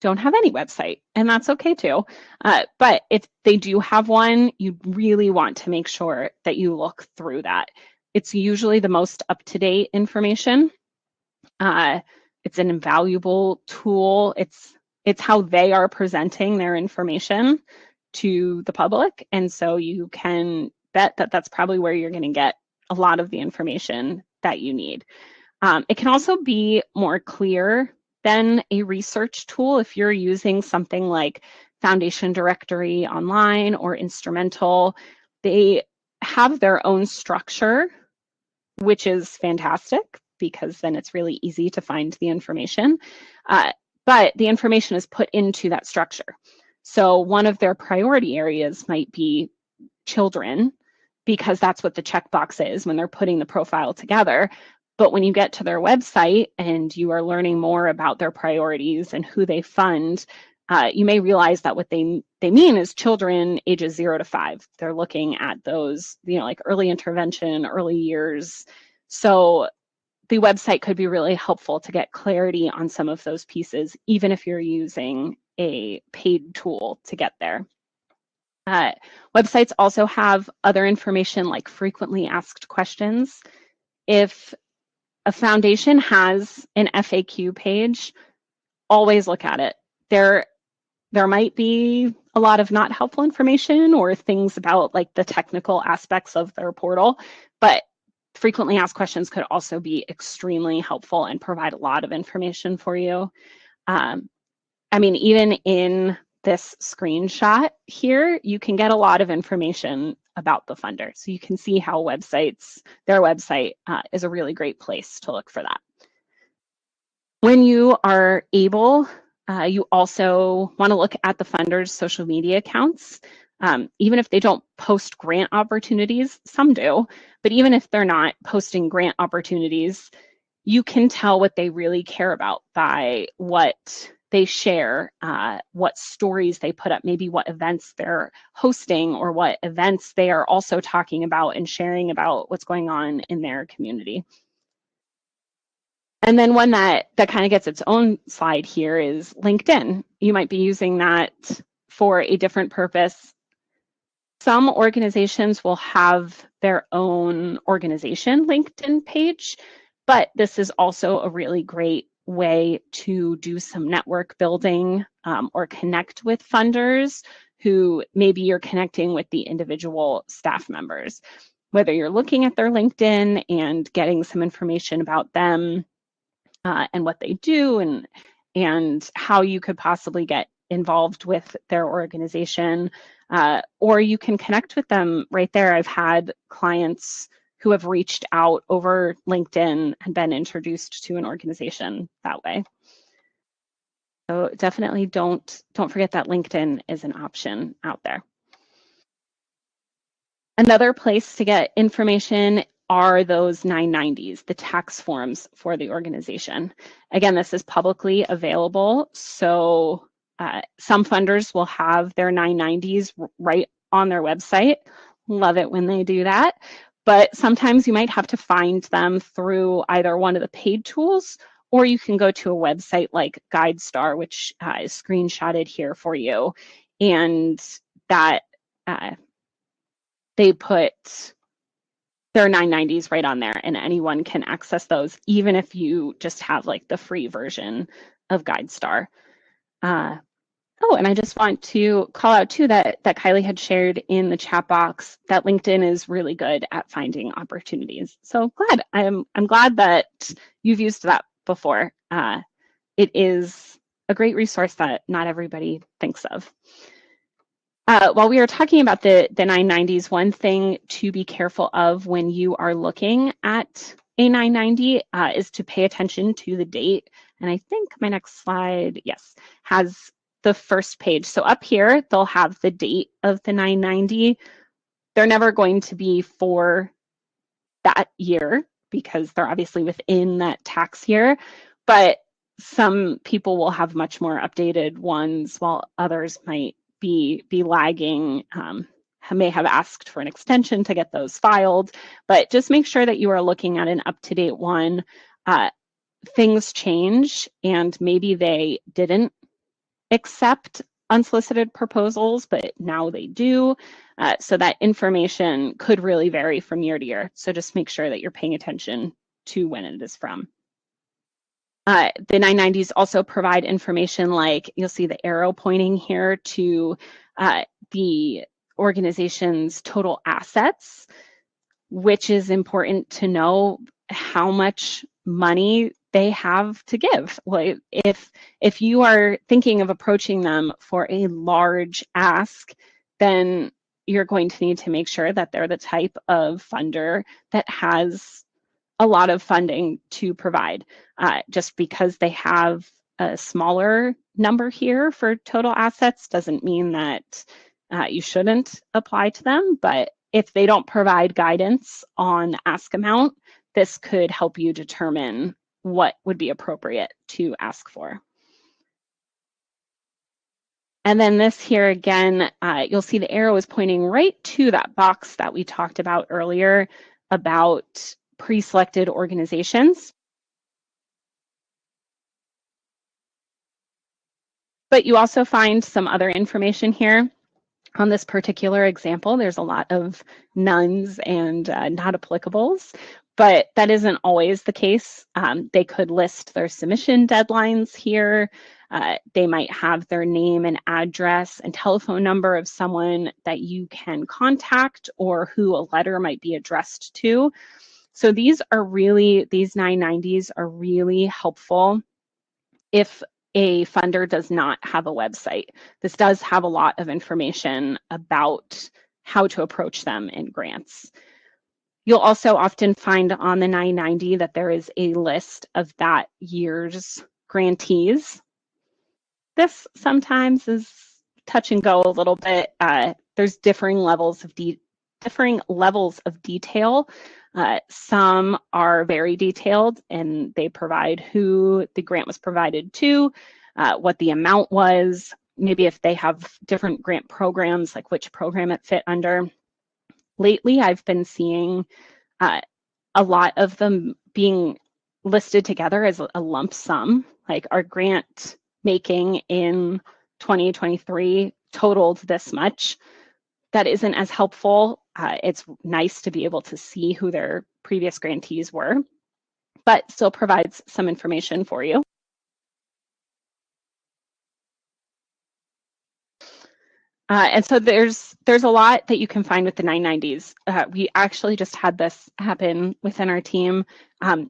don't have any website, and that's okay too. But if they do have one, you really want to make sure that you look through that. It's usually the most up-to-date information. It's an invaluable tool. It's how they are presenting their information to the public, and so you can bet that that's probably where you're going to get a lot of the information that you need. It can also be more clear than a research tool. If you're using something like Foundation Directory Online or Instrumental, they have their own structure, which is fantastic because then it's really easy to find the information. But the information is put into that structure. So one of their priority areas might be children, because that's what the checkbox is when they're putting the profile together. But when you get to their website and you are learning more about their priorities and who they fund, you may realize that what they mean is children ages 0 to 5. They're looking at those, like early intervention, early years. So the website could be really helpful to get clarity on some of those pieces, even if you're using a paid tool to get there. Websites also have other information like frequently asked questions. If a foundation has an FAQ page, always look at it. There might be a lot of not helpful information or things about like the technical aspects of their portal, but frequently asked questions could also be extremely helpful and provide a lot of information for you. Even in this screenshot here, you can get a lot of information about the funder. So you can see how their website is a really great place to look for that. When you are able, you also want to look at the funder's social media accounts. Even if they don't post grant opportunities, some do, but even if they're not posting grant opportunities, you can tell what they really care about by what they share, what stories they put up, maybe what events they're hosting or what events they are also talking about and sharing about what's going on in their community. And then one that kind of gets its own slide here is LinkedIn. You might be using that for a different purpose. Some organizations will have their own organization LinkedIn page, but this is also a really great way to do some network building or connect with funders who maybe you're connecting with the individual staff members. Whether you're looking at their LinkedIn and getting some information about them and what they do and how you could possibly get involved with their organization, or you can connect with them right there. I've had clients who have reached out over LinkedIn and been introduced to an organization that way. So definitely don't forget that LinkedIn is an option out there. Another place to get information are those 990s, the tax forms for the organization. Again, this is publicly available, so some funders will have their 990s right on their website. Love it when they do that. But sometimes you might have to find them through either one of the paid tools, or you can go to a website like GuideStar, which is screenshotted here for you. And that they put their 990s right on there, and anyone can access those, even if you just have like the free version of GuideStar. Oh, and I just want to call out too that Kylie had shared in the chat box that LinkedIn is really good at finding opportunities. So I'm glad that you've used that before. It is a great resource that not everybody thinks of. While we are talking about the 990s, one thing to be careful of when you are looking at a 990 is to pay attention to the date. And I think my next slide, yes, has the first page. So up here, they'll have the date of the 990. They're never going to be for that year because they're obviously within that tax year, but some people will have much more updated ones while others might be lagging, may have asked for an extension to get those filed, but just make sure that you are looking at an up-to-date one. Things change and maybe they didn't accept unsolicited proposals, but now they do. So that information could really vary from year to year. So just make sure that you're paying attention to when it is from. The 990s also provide information like you'll see the arrow pointing here to the organization's total assets, which is important to know how much money they have to give. Like if you are thinking of approaching them for a large ask, then you're going to need to make sure that they're the type of funder that has a lot of funding to provide. Just because they have a smaller number here for total assets doesn't mean that you shouldn't apply to them, but if they don't provide guidance on ask amount, this could help you determine what would be appropriate to ask for. And then this here again, you'll see the arrow is pointing right to that box that we talked about earlier about pre-selected organizations. But you also find some other information here. On this particular example, there's a lot of nones and not applicables, but that isn't always the case. They could list their submission deadlines here. They might have their name and address and telephone number of someone that you can contact or who a letter might be addressed to. So these 990s are really helpful if a funder does not have a website. This does have a lot of information about how to approach them in grants. You'll also often find on the 990 that there is a list of that year's grantees. This sometimes is touch and go a little bit. There's differing levels of detail. Some are very detailed and they provide who the grant was provided to. what the amount was, maybe if they have different grant programs, like which program it fit under. Lately, I've been seeing a lot of them being listed together as a lump sum, like our grant making in 2023 totaled this much. That isn't as helpful. It's nice to be able to see who their previous grantees were, but still provides some information for you. And so there's a lot that you can find with the 990s. We actually just had this happen within our team.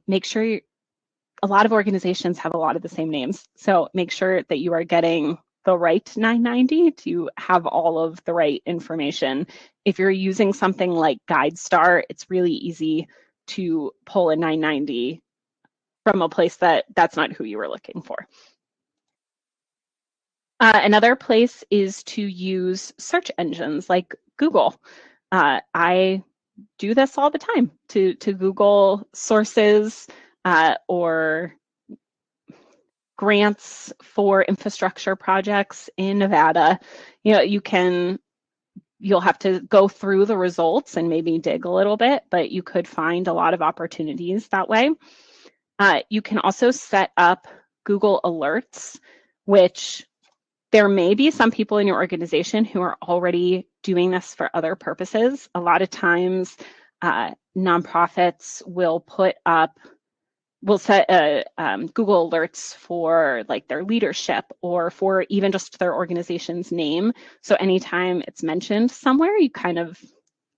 Make sure a lot of organizations have a lot of the same names. So make sure that you are getting the right 990 to have all of the right information. If you're using something like GuideStar, it's really easy to pull a 990 from a place that's not who you were looking for. Another place is to use search engines like Google. I do this all the time to Google sources or grants for infrastructure projects in Nevada. You know, you'll have to go through the results and maybe dig a little bit, but you could find a lot of opportunities that way. You can also set up Google Alerts, which there may be some people in your organization who are already doing this for other purposes. A lot of times, nonprofits will set Google Alerts for like their leadership or for even just their organization's name. So anytime it's mentioned somewhere,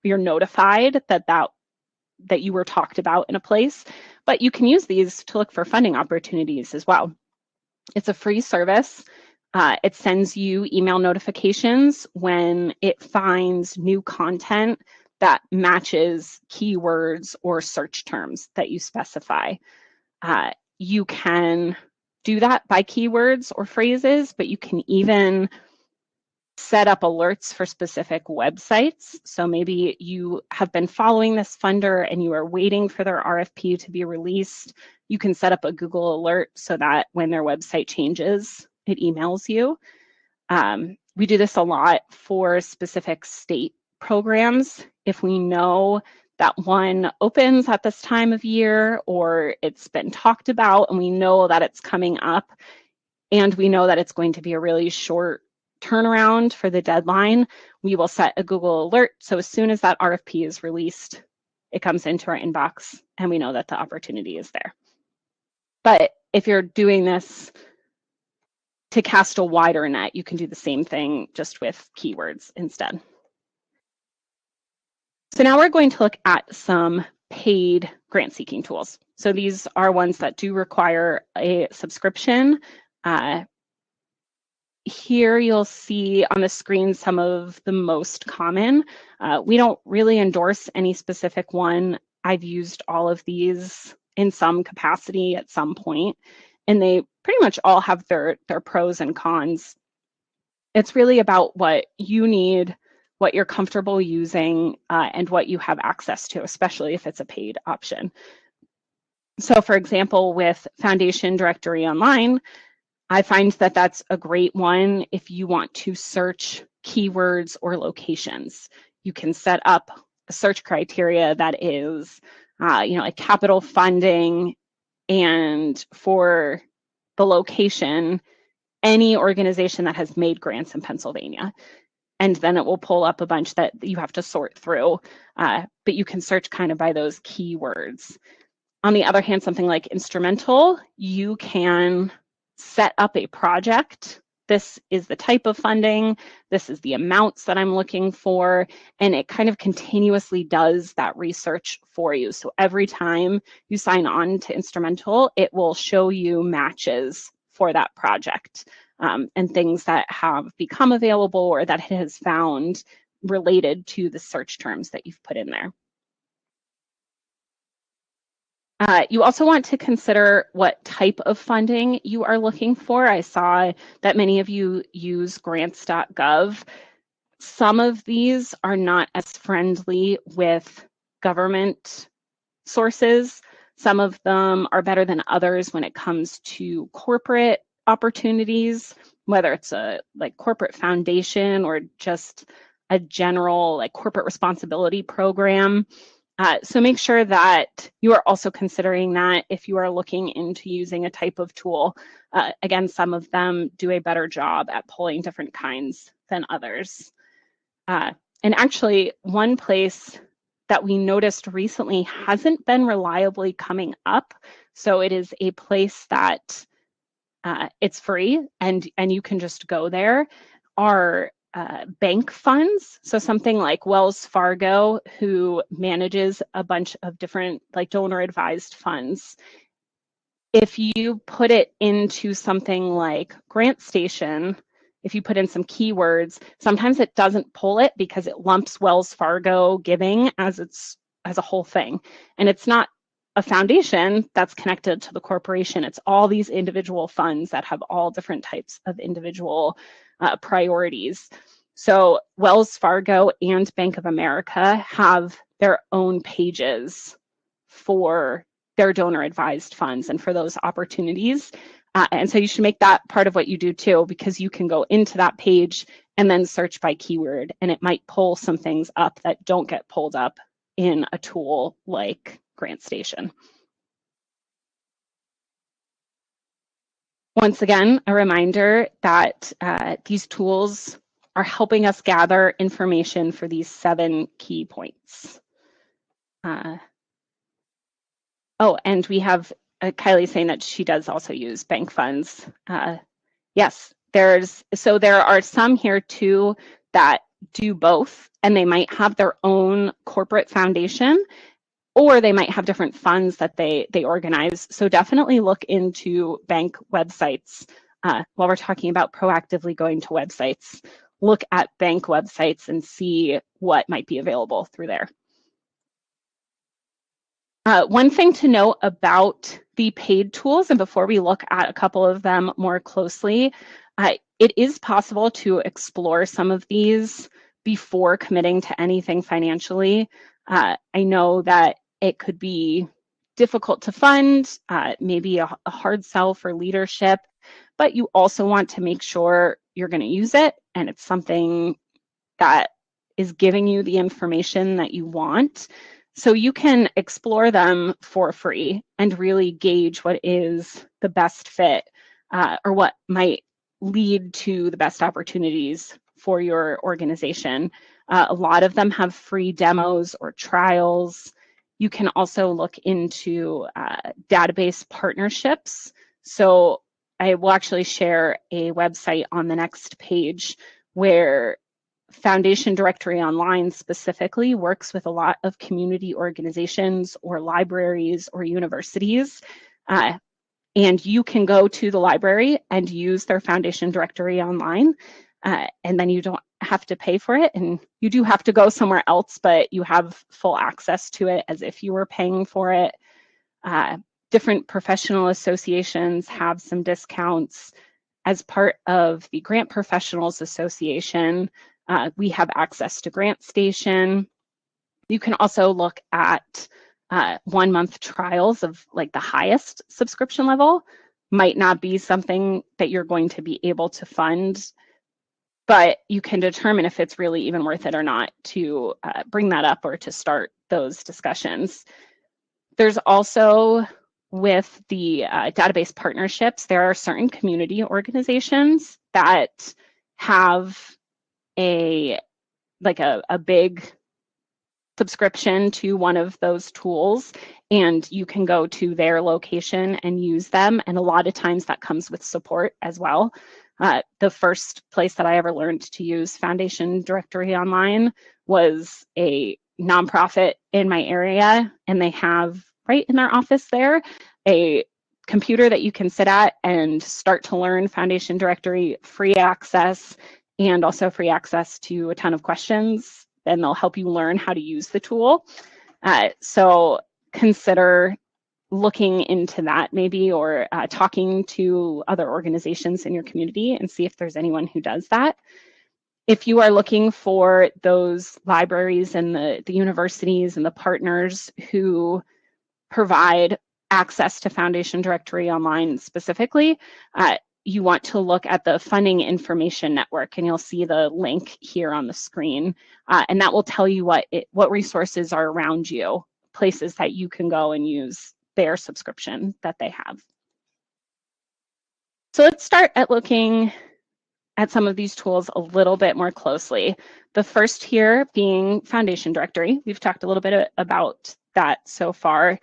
you're notified that you were talked about in a place. But you can use these to look for funding opportunities as well. It's a free service. It sends you email notifications when it finds new content that matches keywords or search terms that you specify. You can do that by keywords or phrases, but you can even set up alerts for specific websites. So maybe you have been following this funder and you are waiting for their RFP to be released. You can set up a Google alert so that when their website changes, it emails you. We do this a lot for specific state programs. If we know that one opens at this time of year or it's been talked about and we know that it's coming up and we know that it's going to be a really short turnaround for the deadline, we will set a Google alert. So as soon as that RFP is released, it comes into our inbox and we know that the opportunity is there. But if you're doing this to cast a wider net, you can do the same thing just with keywords instead. So now we're going to look at some paid grant seeking tools. So these are ones that do require a subscription. Here you'll see on the screen some of the most common. We don't really endorse any specific one. I've used all of these in some capacity at some point, and they pretty much all have their pros and cons. It's really about what you need, what you're comfortable using, and what you have access to, especially if it's a paid option. So for example, with Foundation Directory Online, I find that that's a great one if you want to search keywords or locations. You can set up a search criteria that is, like capital funding, and for the location, any organization that has made grants in Pennsylvania. And then it will pull up a bunch that you have to sort through, but you can search kind of by those keywords. On the other hand, something like instrumental, you can set up a project. This is the type of funding, this is the amounts that I'm looking for, and it kind of continuously does that research for you. So every time you sign on to instrumental, it will show you matches for that project and things that have become available or that it has found related to the search terms that you've put in there. You also want to consider what type of funding you are looking for. I saw that many of you use grants.gov. Some of these are not as friendly with government sources. Some of them are better than others when it comes to corporate opportunities, whether it's a like corporate foundation or just a general like corporate responsibility program. So make sure that you are also considering that if you are looking into using a type of tool. Again, some of them do a better job at pulling different kinds than others. And actually, one place that we noticed recently hasn't been reliably coming up. So it is a place that it's free and you can just go there, are bank funds. So something like Wells Fargo, who manages a bunch of different like donor advised funds. If you put it into something like GrantStation, if you put in some keywords, sometimes it doesn't pull it because it lumps Wells Fargo giving as a whole thing. And it's not a foundation that's connected to the corporation. It's all these individual funds that have all different types of individual priorities. So Wells Fargo and Bank of America have their own pages for their donor advised funds and for those opportunities. And so you should make that part of what you do too, because you can go into that page and then search by keyword, and it might pull some things up that don't get pulled up in a tool like GrantStation. Once again, a reminder that these tools are helping us gather information for these 7 key points. Oh, and we have Kylie saying that she does also use bank funds. Yes, there are some here too that do both, and they might have their own corporate foundation, or they might have different funds that they organize. So definitely look into bank websites. While we're talking about proactively going to websites, look at bank websites and see what might be available through there. One thing to note about the paid tools, and before we look at a couple of them more closely, it is possible to explore some of these before committing to anything financially. I know that it could be difficult to fund, maybe a hard sell for leadership, but you also want to make sure you're going to use it and it's something that is giving you the information that you want. So you can explore them for free and really gauge what is the best fit or what might lead to the best opportunities for your organization. A lot of them have free demos or trials. You can also look into database partnerships. So I will actually share a website on the next page where Foundation Directory Online specifically works with a lot of community organizations or libraries or universities. And you can go to the library and use their Foundation Directory Online, and then you don't have to pay for it. And you do have to go somewhere else, but you have full access to it as if you were paying for it. Different professional associations have some discounts. As part of the Grant Professionals Association, we have access to GrantStation. You can also look at 1-month trials of like the highest subscription level. Might not be something that you're going to be able to fund, but you can determine if it's really even worth it or not to bring that up or to start those discussions. There's also, with the database partnerships, there are certain community organizations that have a big subscription to one of those tools, and you can go to their location and use them. And a lot of times that comes with support as well. The first place that I ever learned to use Foundation Directory Online was a nonprofit in my area, and they have right in their office there a computer that you can sit at and start to learn Foundation Directory, free access, and also free access to a ton of questions, and they'll help you learn how to use the tool. So consider looking into that maybe, or talking to other organizations in your community and see if there's anyone who does that. If you are looking for those libraries and the universities and the partners who provide access to Foundation Directory Online specifically, you want to look at the Funding Information Network, and you'll see the link here on the screen, and that will tell you what resources are around you, places that you can go and use their subscription that they have. So let's start at looking at some of these tools a little bit more closely. The first here being Foundation Directory. We've talked a little bit about that so far.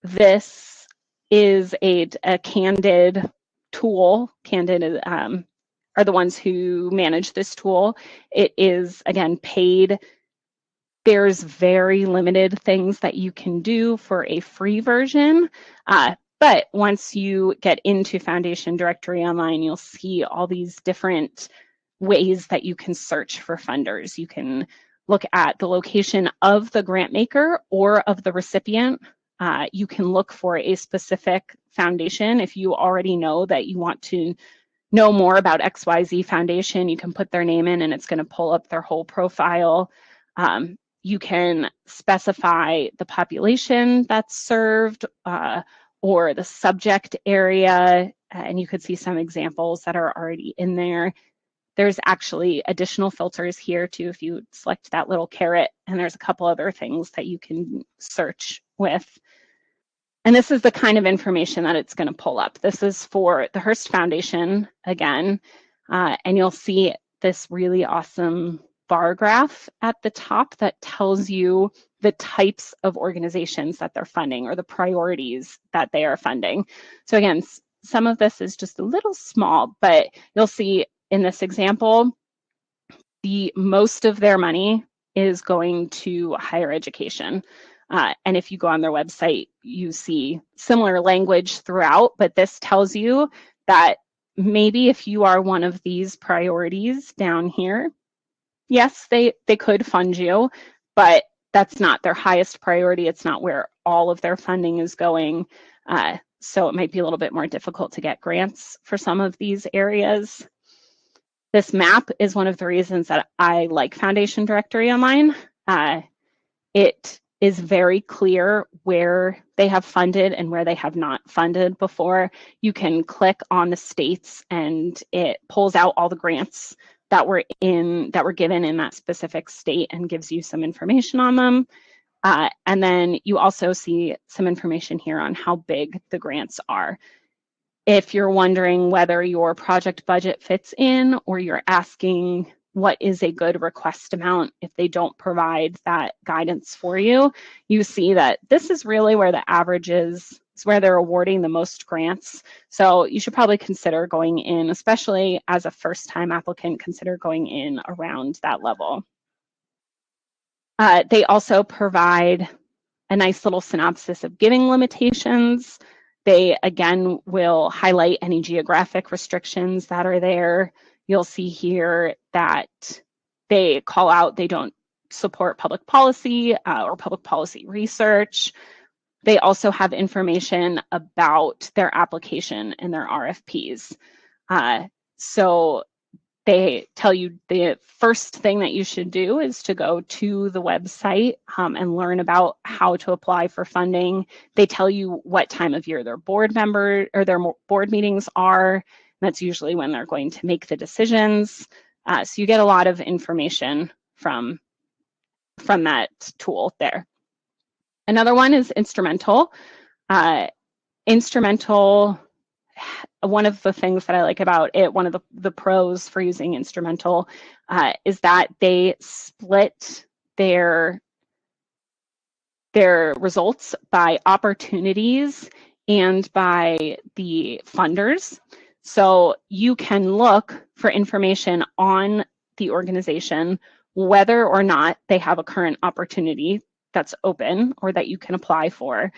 This is a Candid tool. Candid are the ones who manage this tool. It is, again, paid. There's very limited things that you can do for a free version. But once you get into Foundation Directory Online, you'll see all these different ways that you can search for funders. You can look at the location of the grant maker or of the recipient. You can look for a specific foundation. If you already know that you want to know more about XYZ Foundation, you can put their name in and it's going to pull up their whole profile. You can specify the population that's served or the subject area, and you could see some examples that are already in there. There's actually additional filters here too if you select that little caret, and there's a couple other things that you can search with. And this is the kind of information that it's going to pull up. This is for the Hearst Foundation again, and you'll see this really awesome bar graph at the top that tells you the types of organizations that they're funding or the priorities that they are funding. So again, some of this is just a little small, but you'll see in this example, most of their money is going to higher education. And if you go on their website, you see similar language throughout, but this tells you that maybe if you are one of these priorities down here, yes, they could fund you, but that's not their highest priority. It's not where all of their funding is going. So it might be a little bit more difficult to get grants for some of these areas. This map is one of the reasons that I like Foundation Directory Online. It is very clear where they have funded and where they have not funded before. You can click on the states and it pulls out all the grants that were given in that specific state and gives you some information on them. And then you also see some information here on how big the grants are. If you're wondering whether your project budget fits in, or you're asking what is a good request amount if they don't provide that guidance for you, you see that this is really where the average is. It's where they're awarding the most grants. So you should probably consider going in, especially as a first-time applicant, consider going in around that level. They also provide a nice little synopsis of giving limitations. They, again, will highlight any geographic restrictions that are there. You'll see here that they call out they don't support public policy or public policy research. They also have information about their application and their RFPs. So they tell you the first thing that you should do is to go to the website and learn about how to apply for funding. They tell you what time of year their board meetings are. That's usually when they're going to make the decisions. So you get a lot of information from that tool there. Another one is Instrumental. Instrumental, one of the things that I like about it, one of the pros for using Instrumental is that they split their results by opportunities and by the funders. So you can look for information on the organization, whether or not they have a current opportunity that's open or that you can apply for.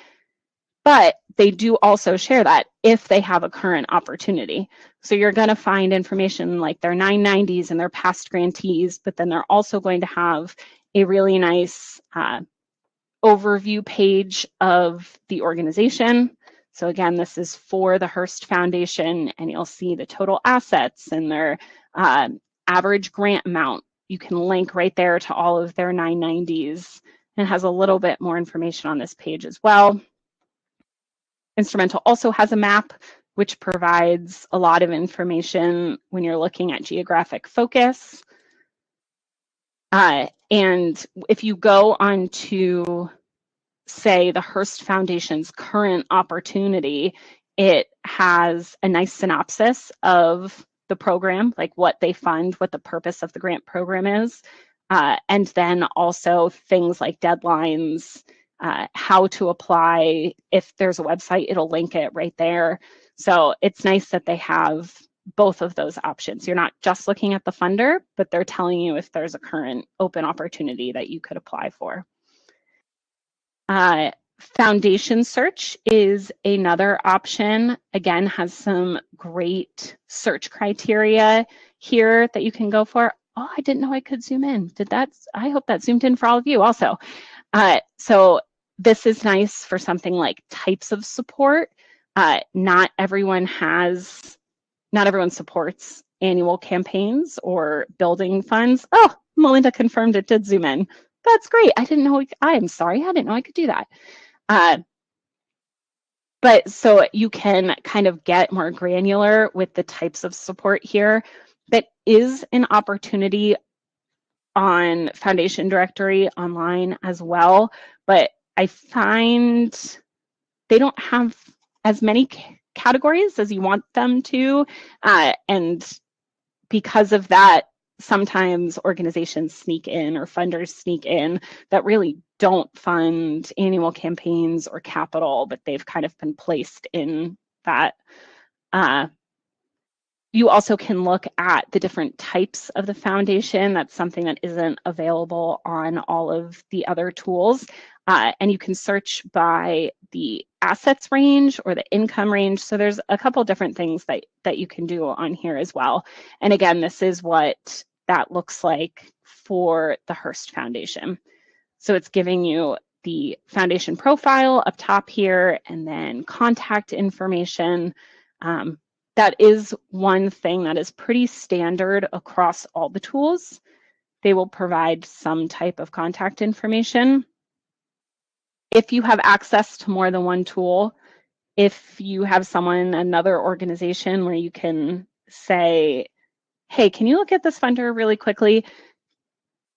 But they do also share that if they have a current opportunity. So you're going to find information like their 990s and their past grantees, but then they're also going to have a really nice overview page of the organization. So again, this is for the Hearst Foundation, and you'll see the total assets and their average grant amount. You can link right there to all of their 990s, and has a little bit more information on this page as well. Instrumental also has a map which provides a lot of information when you're looking at geographic focus. And if you go on to, say, the Hearst Foundation's current opportunity, it has a nice synopsis of the program, like what they fund, what the purpose of the grant program is, and then also things like deadlines, how to apply. If there's a website, it'll link it right there. So it's nice that they have both of those options. You're not just looking at the funder, but they're telling you if there's a current open opportunity that you could apply for. Foundation search is another option. Again, has some great search criteria here that you can go for. Oh, I didn't know I could zoom in. I hope that zoomed in for all of you also. So this is nice for something like types of support. Not everyone supports annual campaigns or building funds. Oh, Melinda confirmed it did zoom in. That's great. I didn't know I could do that. But so you can kind of get more granular with the types of support here. That is an opportunity on Foundation Directory online as well, but I find they don't have as many categories as you want them to, and because of that, sometimes organizations sneak in or funders sneak in that really don't fund annual campaigns or capital, but they've kind of been placed in that. You also can look at the different types of the foundation. That's something that isn't available on all of the other tools. And you can search by the assets range or the income range. So there's a couple different things that you can do on here as well. And again, this is what that looks like for the Hearst Foundation. So it's giving you the foundation profile up top here, and then contact information. That is one thing that is pretty standard across all the tools. They will provide some type of contact information. If you have access to more than one tool, if you have another organization where you can say, hey, can you look at this funder really quickly?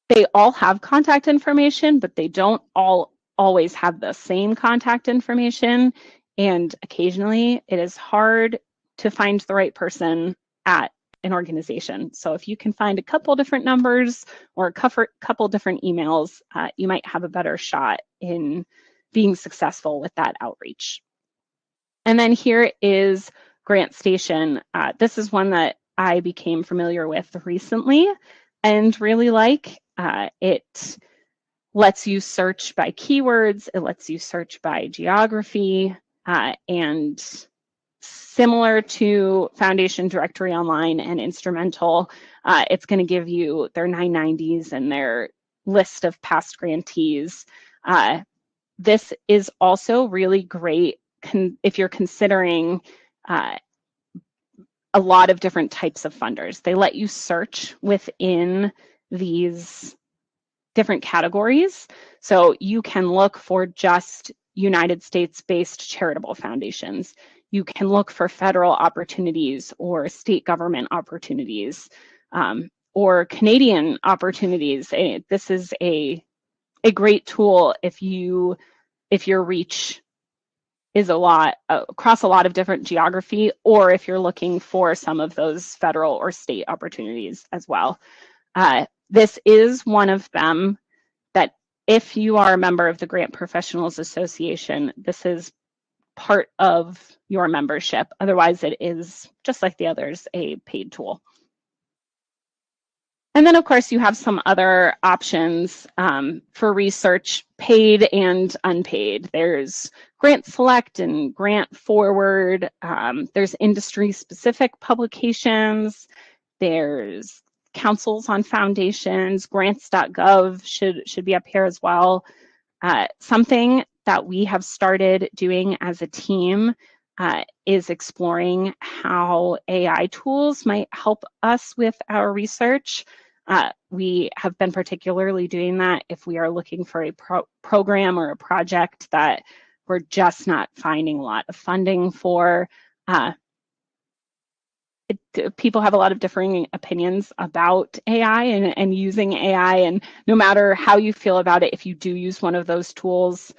They all have contact information, but they don't all always have the same contact information. And occasionally it is hard to find the right person at an organization. So if you can find a couple different numbers or a couple different emails, you might have a better shot in being successful with that outreach. And then here is GrantStation. This is one that I became familiar with recently and really like. It lets you search by keywords, it lets you search by geography, and similar to Foundation Directory Online and Instrumental, it's going to give you their 990s and their list of past grantees. This is also really great if you're considering a lot of different types of funders. They let you search within these different categories. So you can look for just United States-based charitable foundations. You can look for federal opportunities or state government opportunities, or Canadian opportunities. This is a great tool if your reach is across a lot of different geography, or if you're looking for some of those federal or state opportunities as well. This is one of them that if you are a member of the Grant Professionals Association, this is part of your membership. Otherwise, it is, just like the others, a paid tool. And then, of course, you have some other options for research, paid and unpaid. There's Grant Select and Grant Forward. There's industry-specific publications. There's councils on foundations. Grants.gov should be up here as well. Something that we have started doing as a team is exploring how AI tools might help us with our research. We have been particularly doing that if we are looking for a program or a project that we're just not finding a lot of funding for. people have a lot of differing opinions about AI and using AI, and no matter how you feel about it, if you do use one of those tools,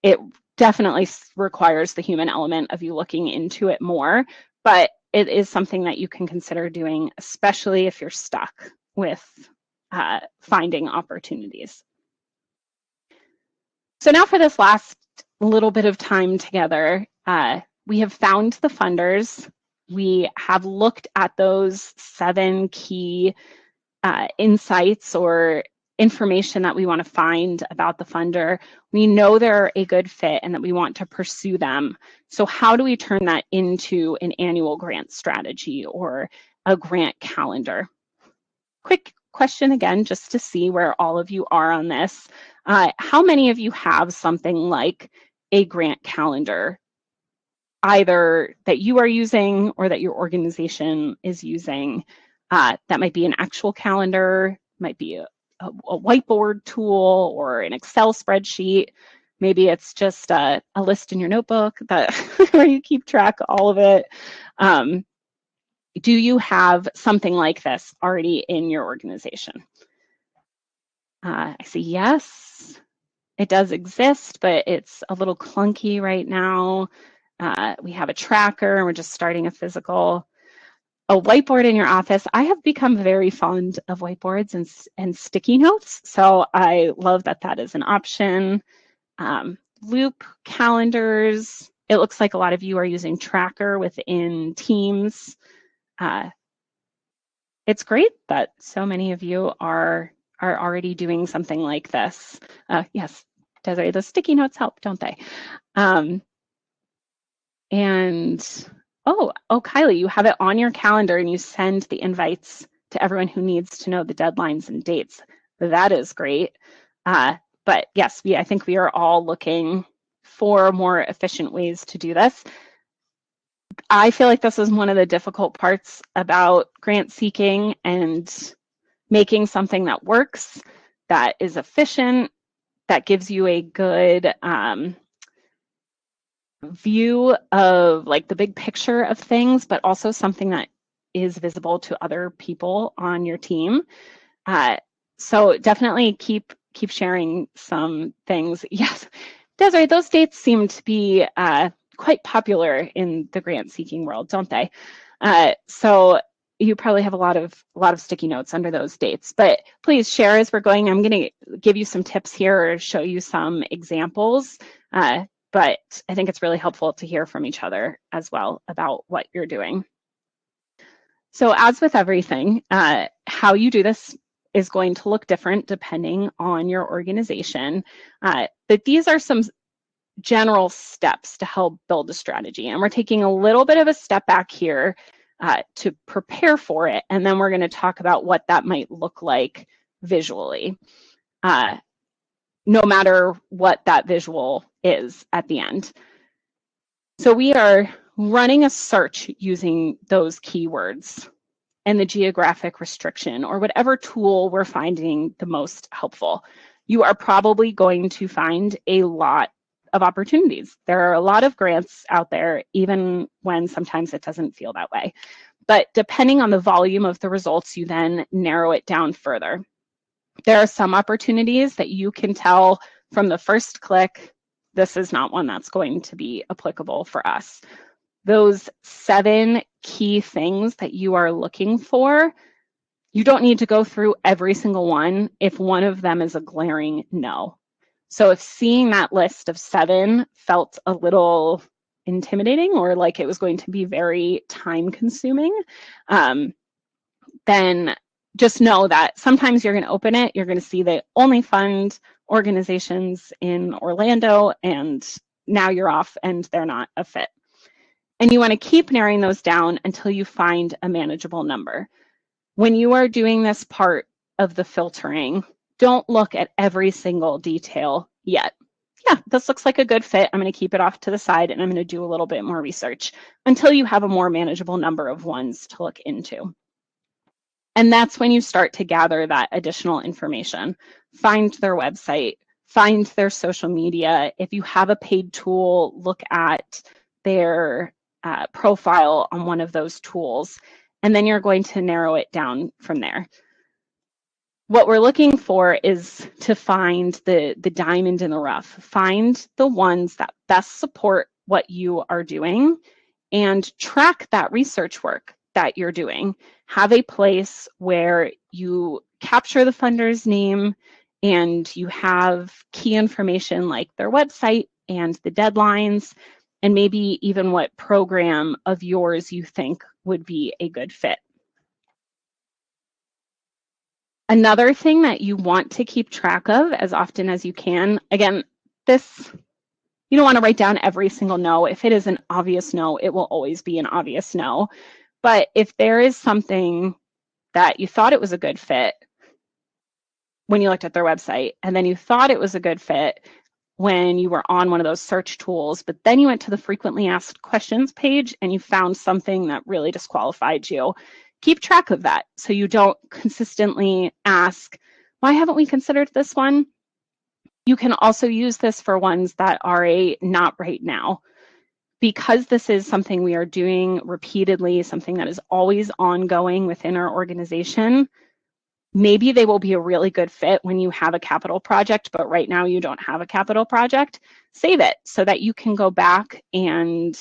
it definitely requires the human element of you looking into it more, but it is something that you can consider doing, especially if you're stuck with finding opportunities. So now for this last little bit of time together, we have found the funders. We have looked at those 7 key insights or information that we want to find about the funder. We know they're a good fit and that we want to pursue them. So how do we turn that into an annual grant strategy or a grant calendar? Quick question again, just to see where all of you are on this. How many of you have something like a grant calendar, either that you are using or that your organization is using? That might be an actual calendar, might be a whiteboard tool or an Excel spreadsheet. Maybe it's just a list in your notebook that where you keep track of all of it. Do you have something like this already in your organization? I see yes, it does exist, but it's a little clunky right now. We have a tracker and we're just starting a physical. A whiteboard in your office. I have become very fond of whiteboards and sticky notes, so I love that that is an option. Loop calendars. It looks like a lot of you are using Tracker within Teams. It's great that so many of you are already doing something like this. Yes, Desiree, those sticky notes help, don't they? Oh, Kylie, you have it on your calendar and you send the invites to everyone who needs to know the deadlines and dates. That is great. But yes, I think we are all looking for more efficient ways to do this. I feel like this is one of the difficult parts about grant seeking and making something that works, that is efficient, that gives you a good view of like the big picture of things, but also something that is visible to other people on your team. So definitely keep sharing some things. Yes, Desiree, those dates seem to be quite popular in the grant seeking world, don't they? So you probably have a lot of sticky notes under those dates, but please share as we're going. I'm going to give you some tips here or show you some examples. But I think it's really helpful to hear from each other as well about what you're doing. So as with everything, how you do this is going to look different depending on your organization. But these are some general steps to help build a strategy. And we're taking a little bit of a step back here to prepare for it. And then we're going to talk about what that might look like visually, no matter what that visual is at the end. So we are running a search using those keywords and the geographic restriction or whatever tool we're finding the most helpful. You are probably going to find a lot of opportunities. There are a lot of grants out there, even when sometimes it doesn't feel that way. But depending on the volume of the results, you then narrow it down further. There are some opportunities that you can tell from the first click, this is not one that's going to be applicable for us. Those 7 key things that you are looking for, you don't need to go through every single one if one of them is a glaring no. So if seeing that list of 7 felt a little intimidating or like it was going to be very time consuming, then just know that sometimes you're going to open it, you're going to see they only fund organizations in Orlando, and now you're off and they're not a fit. And you want to keep narrowing those down until you find a manageable number. When you are doing this part of the filtering, don't look at every single detail yet. Yeah, this looks like a good fit. I'm going to keep it off to the side and I'm going to do a little bit more research until you have a more manageable number of ones to look into. And that's when you start to gather that additional information. Find their website, find their social media. If you have a paid tool, look at their profile on one of those tools, and then you're going to narrow it down from there. What we're looking for is to find the diamond in the rough, find the ones that best support what you are doing, and track that research work that you're doing. Have a place where you capture the funder's name and you have key information like their website and the deadlines, and maybe even what program of yours you think would be a good fit. Another thing that you want to keep track of as often as you can, again, this, you don't want to write down every single no. If it is an obvious no, it will always be an obvious no. But if there is something that you thought it was a good fit when you looked at their website, and then you thought it was a good fit when you were on one of those search tools, but then you went to the frequently asked questions page and you found something that really disqualified you, keep track of that so you don't consistently ask, why haven't we considered this one? You can also use this for ones that are a not right now. Because this is something we are doing repeatedly, something that is always ongoing within our organization, maybe they will be a really good fit when you have a capital project, but right now you don't have a capital project. Save it so that you can go back and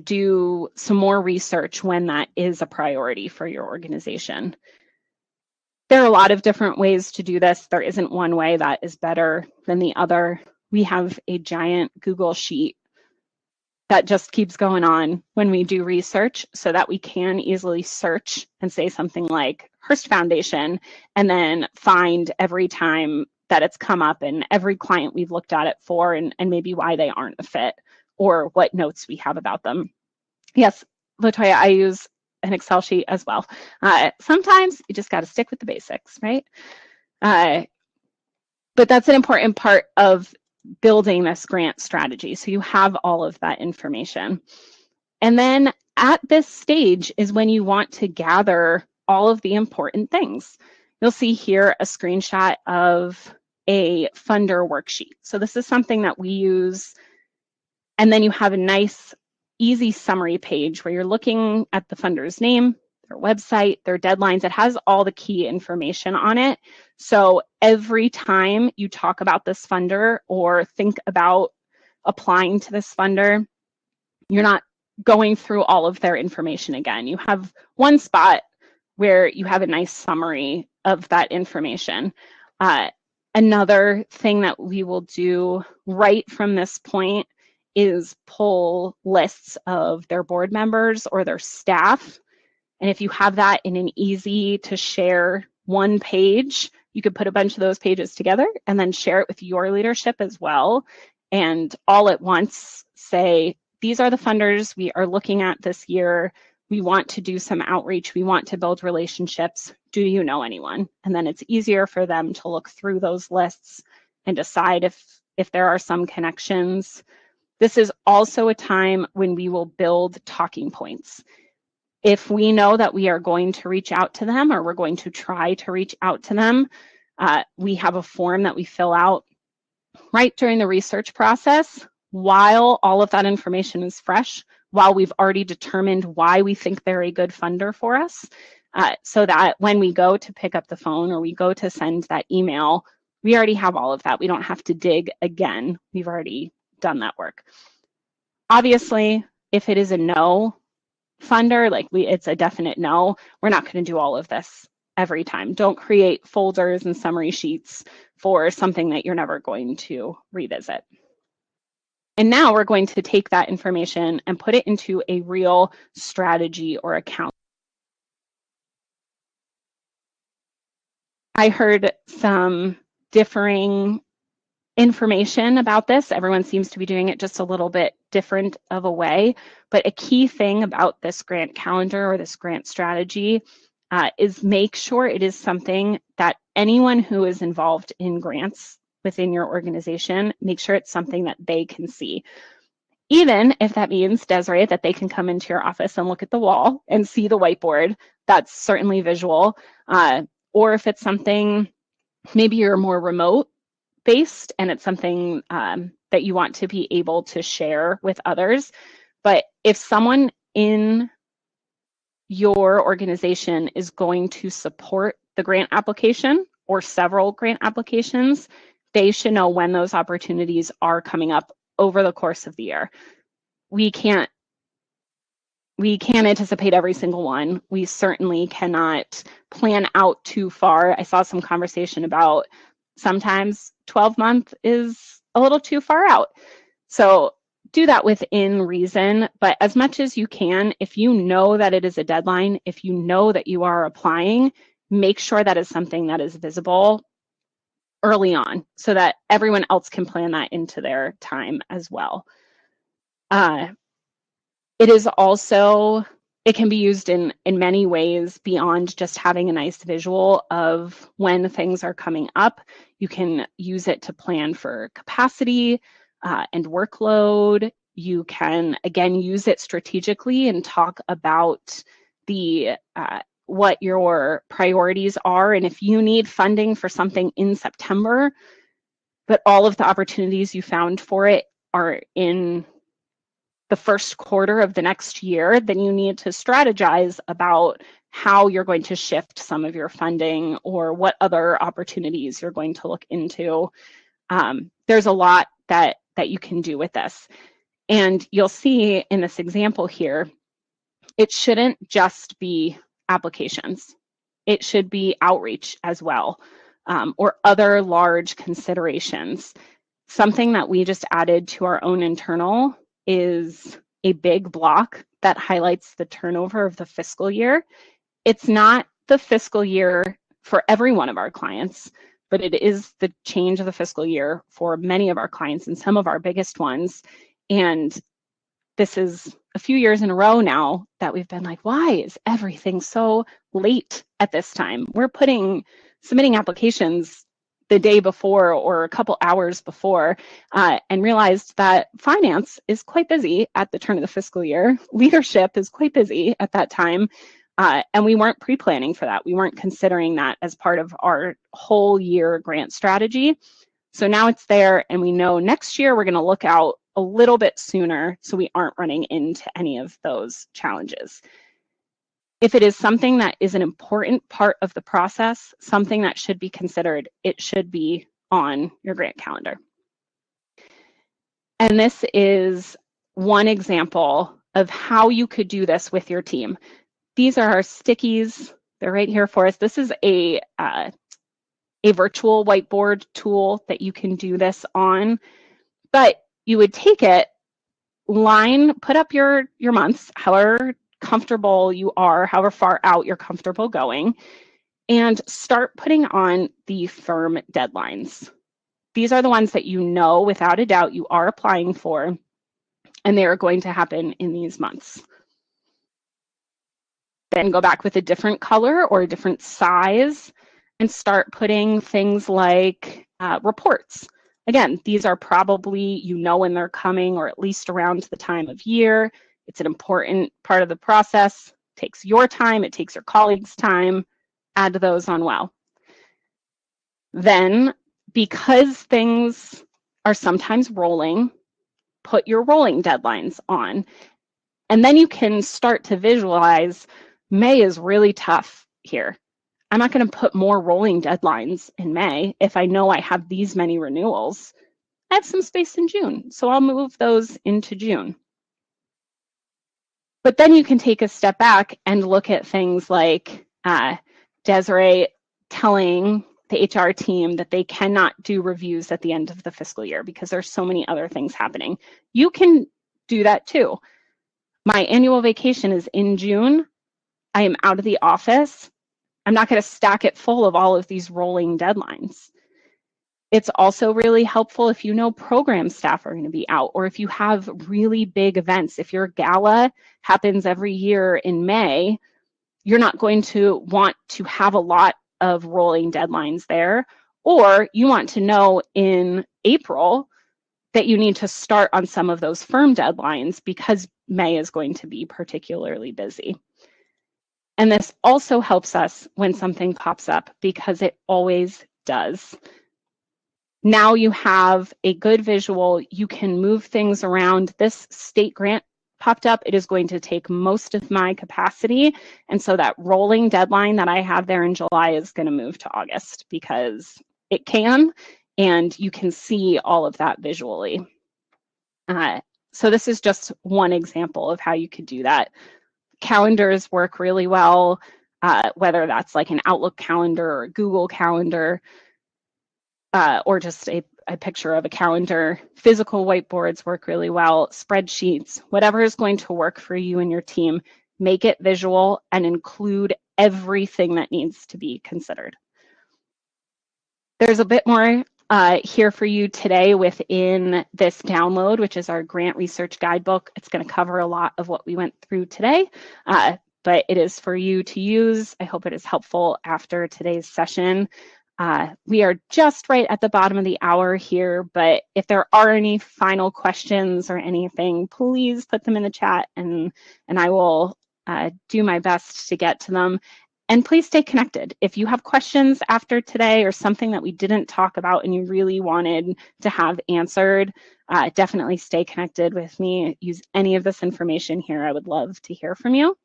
do some more research when that is a priority for your organization. There are a lot of different ways to do this. There isn't one way that is better than the other. We have a giant Google sheet that just keeps going on when we do research so that we can easily search and say something like Hearst Foundation and then find every time that it's come up and every client we've looked at it for and maybe why they aren't a fit or what notes we have about them. Yes, Latoya, I use an Excel sheet as well. Sometimes you just got to stick with the basics, right? But that's an important part of building this grant strategy. So you have all of that information. And then at this stage is when you want to gather all of the important things. You'll see here a screenshot of a funder worksheet. So this is something that we use. And then you have a nice, easy summary page where you're looking at the funder's name, their website, their deadlines. It has all the key information on it. So every time you talk about this funder or think about applying to this funder, you're not going through all of their information again. You have one spot where you have a nice summary of that information. Another thing that we will do right from this point is pull lists of their board members or their staff. And if you have that in an easy to share one page, you could put a bunch of those pages together and then share it with your leadership as well. And all at once say, these are the funders we are looking at this year. We want to do some outreach. We want to build relationships. Do you know anyone? And then it's easier for them to look through those lists and decide if there are some connections. This is also a time when we will build talking points. If we know that we are going to reach out to them or we're going to try to reach out to them, we have a form that we fill out right during the research process while all of that information is fresh, while we've already determined why we think they're a good funder for us, so that when we go to pick up the phone or we go to send that email, we already have all of that. We don't have to dig again. We've already done that work. Obviously, if it is a no funder, like it's a definite no, we're not going to do all of this every time. Don't create folders and summary sheets for something that you're never going to revisit. And now we're going to take that information and put it into a real strategy or account. I heard some differing information about this. Everyone seems to be doing it just a little bit different of a way. But a key thing about this grant calendar or this grant strategy is make sure it is something that anyone who is involved in grants within your organization, make sure it's something that they can see. Even if that means, Desiree, that they can come into your office and look at the wall and see the whiteboard, that's certainly visual. Or if it's something, maybe you're more remote based and it's something that you want to be able to share with others, But if someone in your organization is going to support the grant application or several grant applications, they should know when those opportunities are coming up over the course of the year. We can't anticipate every single one. We certainly cannot plan out too far. I saw some conversation about sometimes 12-month is a little too far out. So do that within reason, but as much as you can, if you know that it is a deadline, if you know that you are applying, make sure that is something that is visible early on so that everyone else can plan that into their time as well. It can be used in many ways beyond just having a nice visual of when things are coming up. You can use it to plan for capacity and workload. You can, again, use it strategically and talk about what your priorities are. And if you need funding for something in September, but all of the opportunities you found for it are in the first quarter of the next year, then you need to strategize about how you're going to shift some of your funding or what other opportunities you're going to look into. There's a lot that you can do with this. And you'll see in this example here, it shouldn't just be applications. It should be outreach as well, or other large considerations. Something that we just added to our own internal is a big block that highlights the turnover of the fiscal year. It's not the fiscal year for every one of our clients, but it is the change of the fiscal year for many of our clients and some of our biggest ones. And this is a few years in a row now that we've been like, why is everything so late at this time? We're submitting applications the day before or a couple hours before, and realized that finance is quite busy at the turn of the fiscal year. Leadership is quite busy at that time, and we weren't pre-planning for that. We weren't considering that as part of our whole year grant strategy. So now it's there, and we know next year we're going to look out a little bit sooner so we aren't running into any of those challenges. If it is something that is an important part of the process, something that should be considered, it should be on your grant calendar. And this is one example of how you could do this with your team. These are our stickies. They're right here for us. This is a virtual whiteboard tool that you can do this on, but you would take it, put up your months, however comfortable you are, however far out you're comfortable going, and start putting on the firm deadlines. These are the ones that you know without a doubt you are applying for, and they are going to happen in these months. Then go back with a different color or a different size and start putting things like reports. Again, these are probably, when they're coming, or at least around the time of year. It's an important part of the process. It takes your time, it takes your colleagues' time. Add those on well. Then, because things are sometimes rolling, put your rolling deadlines on. And then you can start to visualize, May is really tough here. I'm not going to put more rolling deadlines in May if I know I have these many renewals. I have some space in June, so I'll move those into June. But then you can take a step back and look at things like Desiree telling the HR team that they cannot do reviews at the end of the fiscal year because there's so many other things happening. You can do that too. My annual vacation is in June. I am out of the office. I'm not going to stack it full of all of these rolling deadlines. It's also really helpful if you know program staff are going to be out, or if you have really big events. If your gala happens every year in May, you're not going to want to have a lot of rolling deadlines there, or you want to know in April that you need to start on some of those firm deadlines because May is going to be particularly busy. And this also helps us when something pops up, because it always does. Now you have a good visual. You can move things around. This state grant popped up, it is going to take most of my capacity. And so that rolling deadline that I have there in July is going to move to August because it can, and you can see all of that visually. So this is just one example of how you could do that. Calendars work really well, whether that's like an Outlook calendar or a Google calendar, or just a picture of a calendar. Physical whiteboards work really well. Spreadsheets, whatever is going to work for you and your team, make it visual and include everything that needs to be considered. There's a bit more here for you today within this download, which is our grant research guidebook. It's going to cover a lot of what we went through today, but it is for you to use. I hope it is helpful after today's session. We are just right at the bottom of the hour here, but if there are any final questions or anything, please put them in the chat and I will do my best to get to them. And please stay connected. If you have questions after today or something that we didn't talk about and you really wanted to have answered, definitely stay connected with me. Use any of this information here. I would love to hear from you.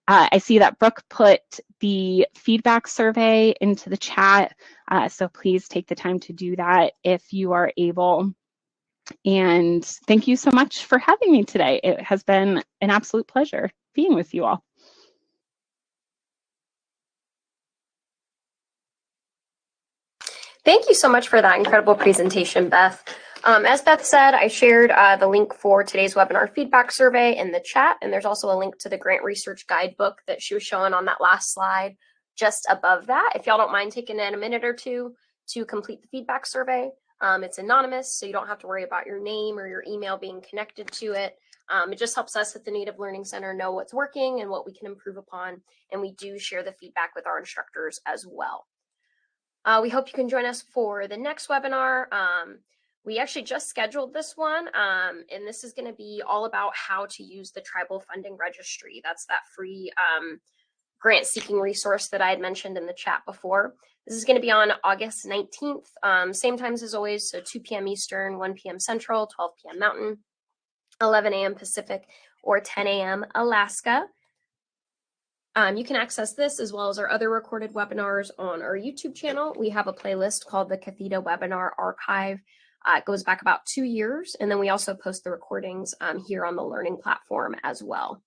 I see that Brooke put the feedback survey into the chat, so please take the time to do that if you are able. And thank you so much for having me today. It has been an absolute pleasure being with you all. Thank you so much for that incredible presentation, Beth. As Beth said, I shared the link for today's webinar feedback survey in the chat, and there's also a link to the grant research guidebook that she was showing on that last slide just above that. If y'all don't mind taking in a minute or two to complete the feedback survey. It's anonymous, so you don't have to worry about your name or your email being connected to it. It just helps us at the Native Learning Center know what's working and what we can improve upon, and we do share the feedback with our instructors as well. We hope you can join us for the next webinar. We actually just scheduled this one, and this is going to be all about how to use the Tribal Funding Registry. That's that free grant-seeking resource that I had mentioned in the chat before. This is going to be on August 19th, same times as always, so 2 p.m. Eastern, 1 p.m. Central, 12 p.m. Mountain, 11 a.m. Pacific, or 10 a.m. Alaska. You can access this as well as our other recorded webinars on our YouTube channel. We have a playlist called the Catheda Webinar Archive. It goes back about 2 years, and then we also post the recordings here on the learning platform as well.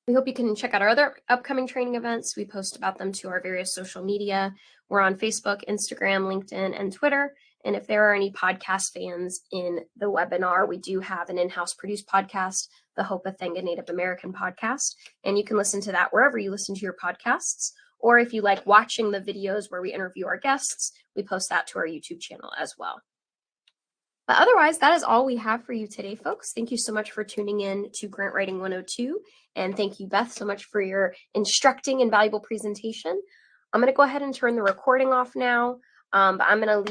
We hope you can check out our other upcoming training events. We post about them to our various social media. We're on Facebook, Instagram, LinkedIn, and Twitter. And if there are any podcast fans in the webinar, we do have an in-house produced podcast, the Hopathanga Native American podcast. And you can listen to that wherever you listen to your podcasts. Or if you like watching the videos where we interview our guests, we post that to our YouTube channel as well. But otherwise, that is all we have for you today, folks. Thank you so much for tuning in to Grant Writing 102. And thank you, Beth, so much for your instructing and valuable presentation. I'm going to go ahead and turn the recording off now. But I'm going to leave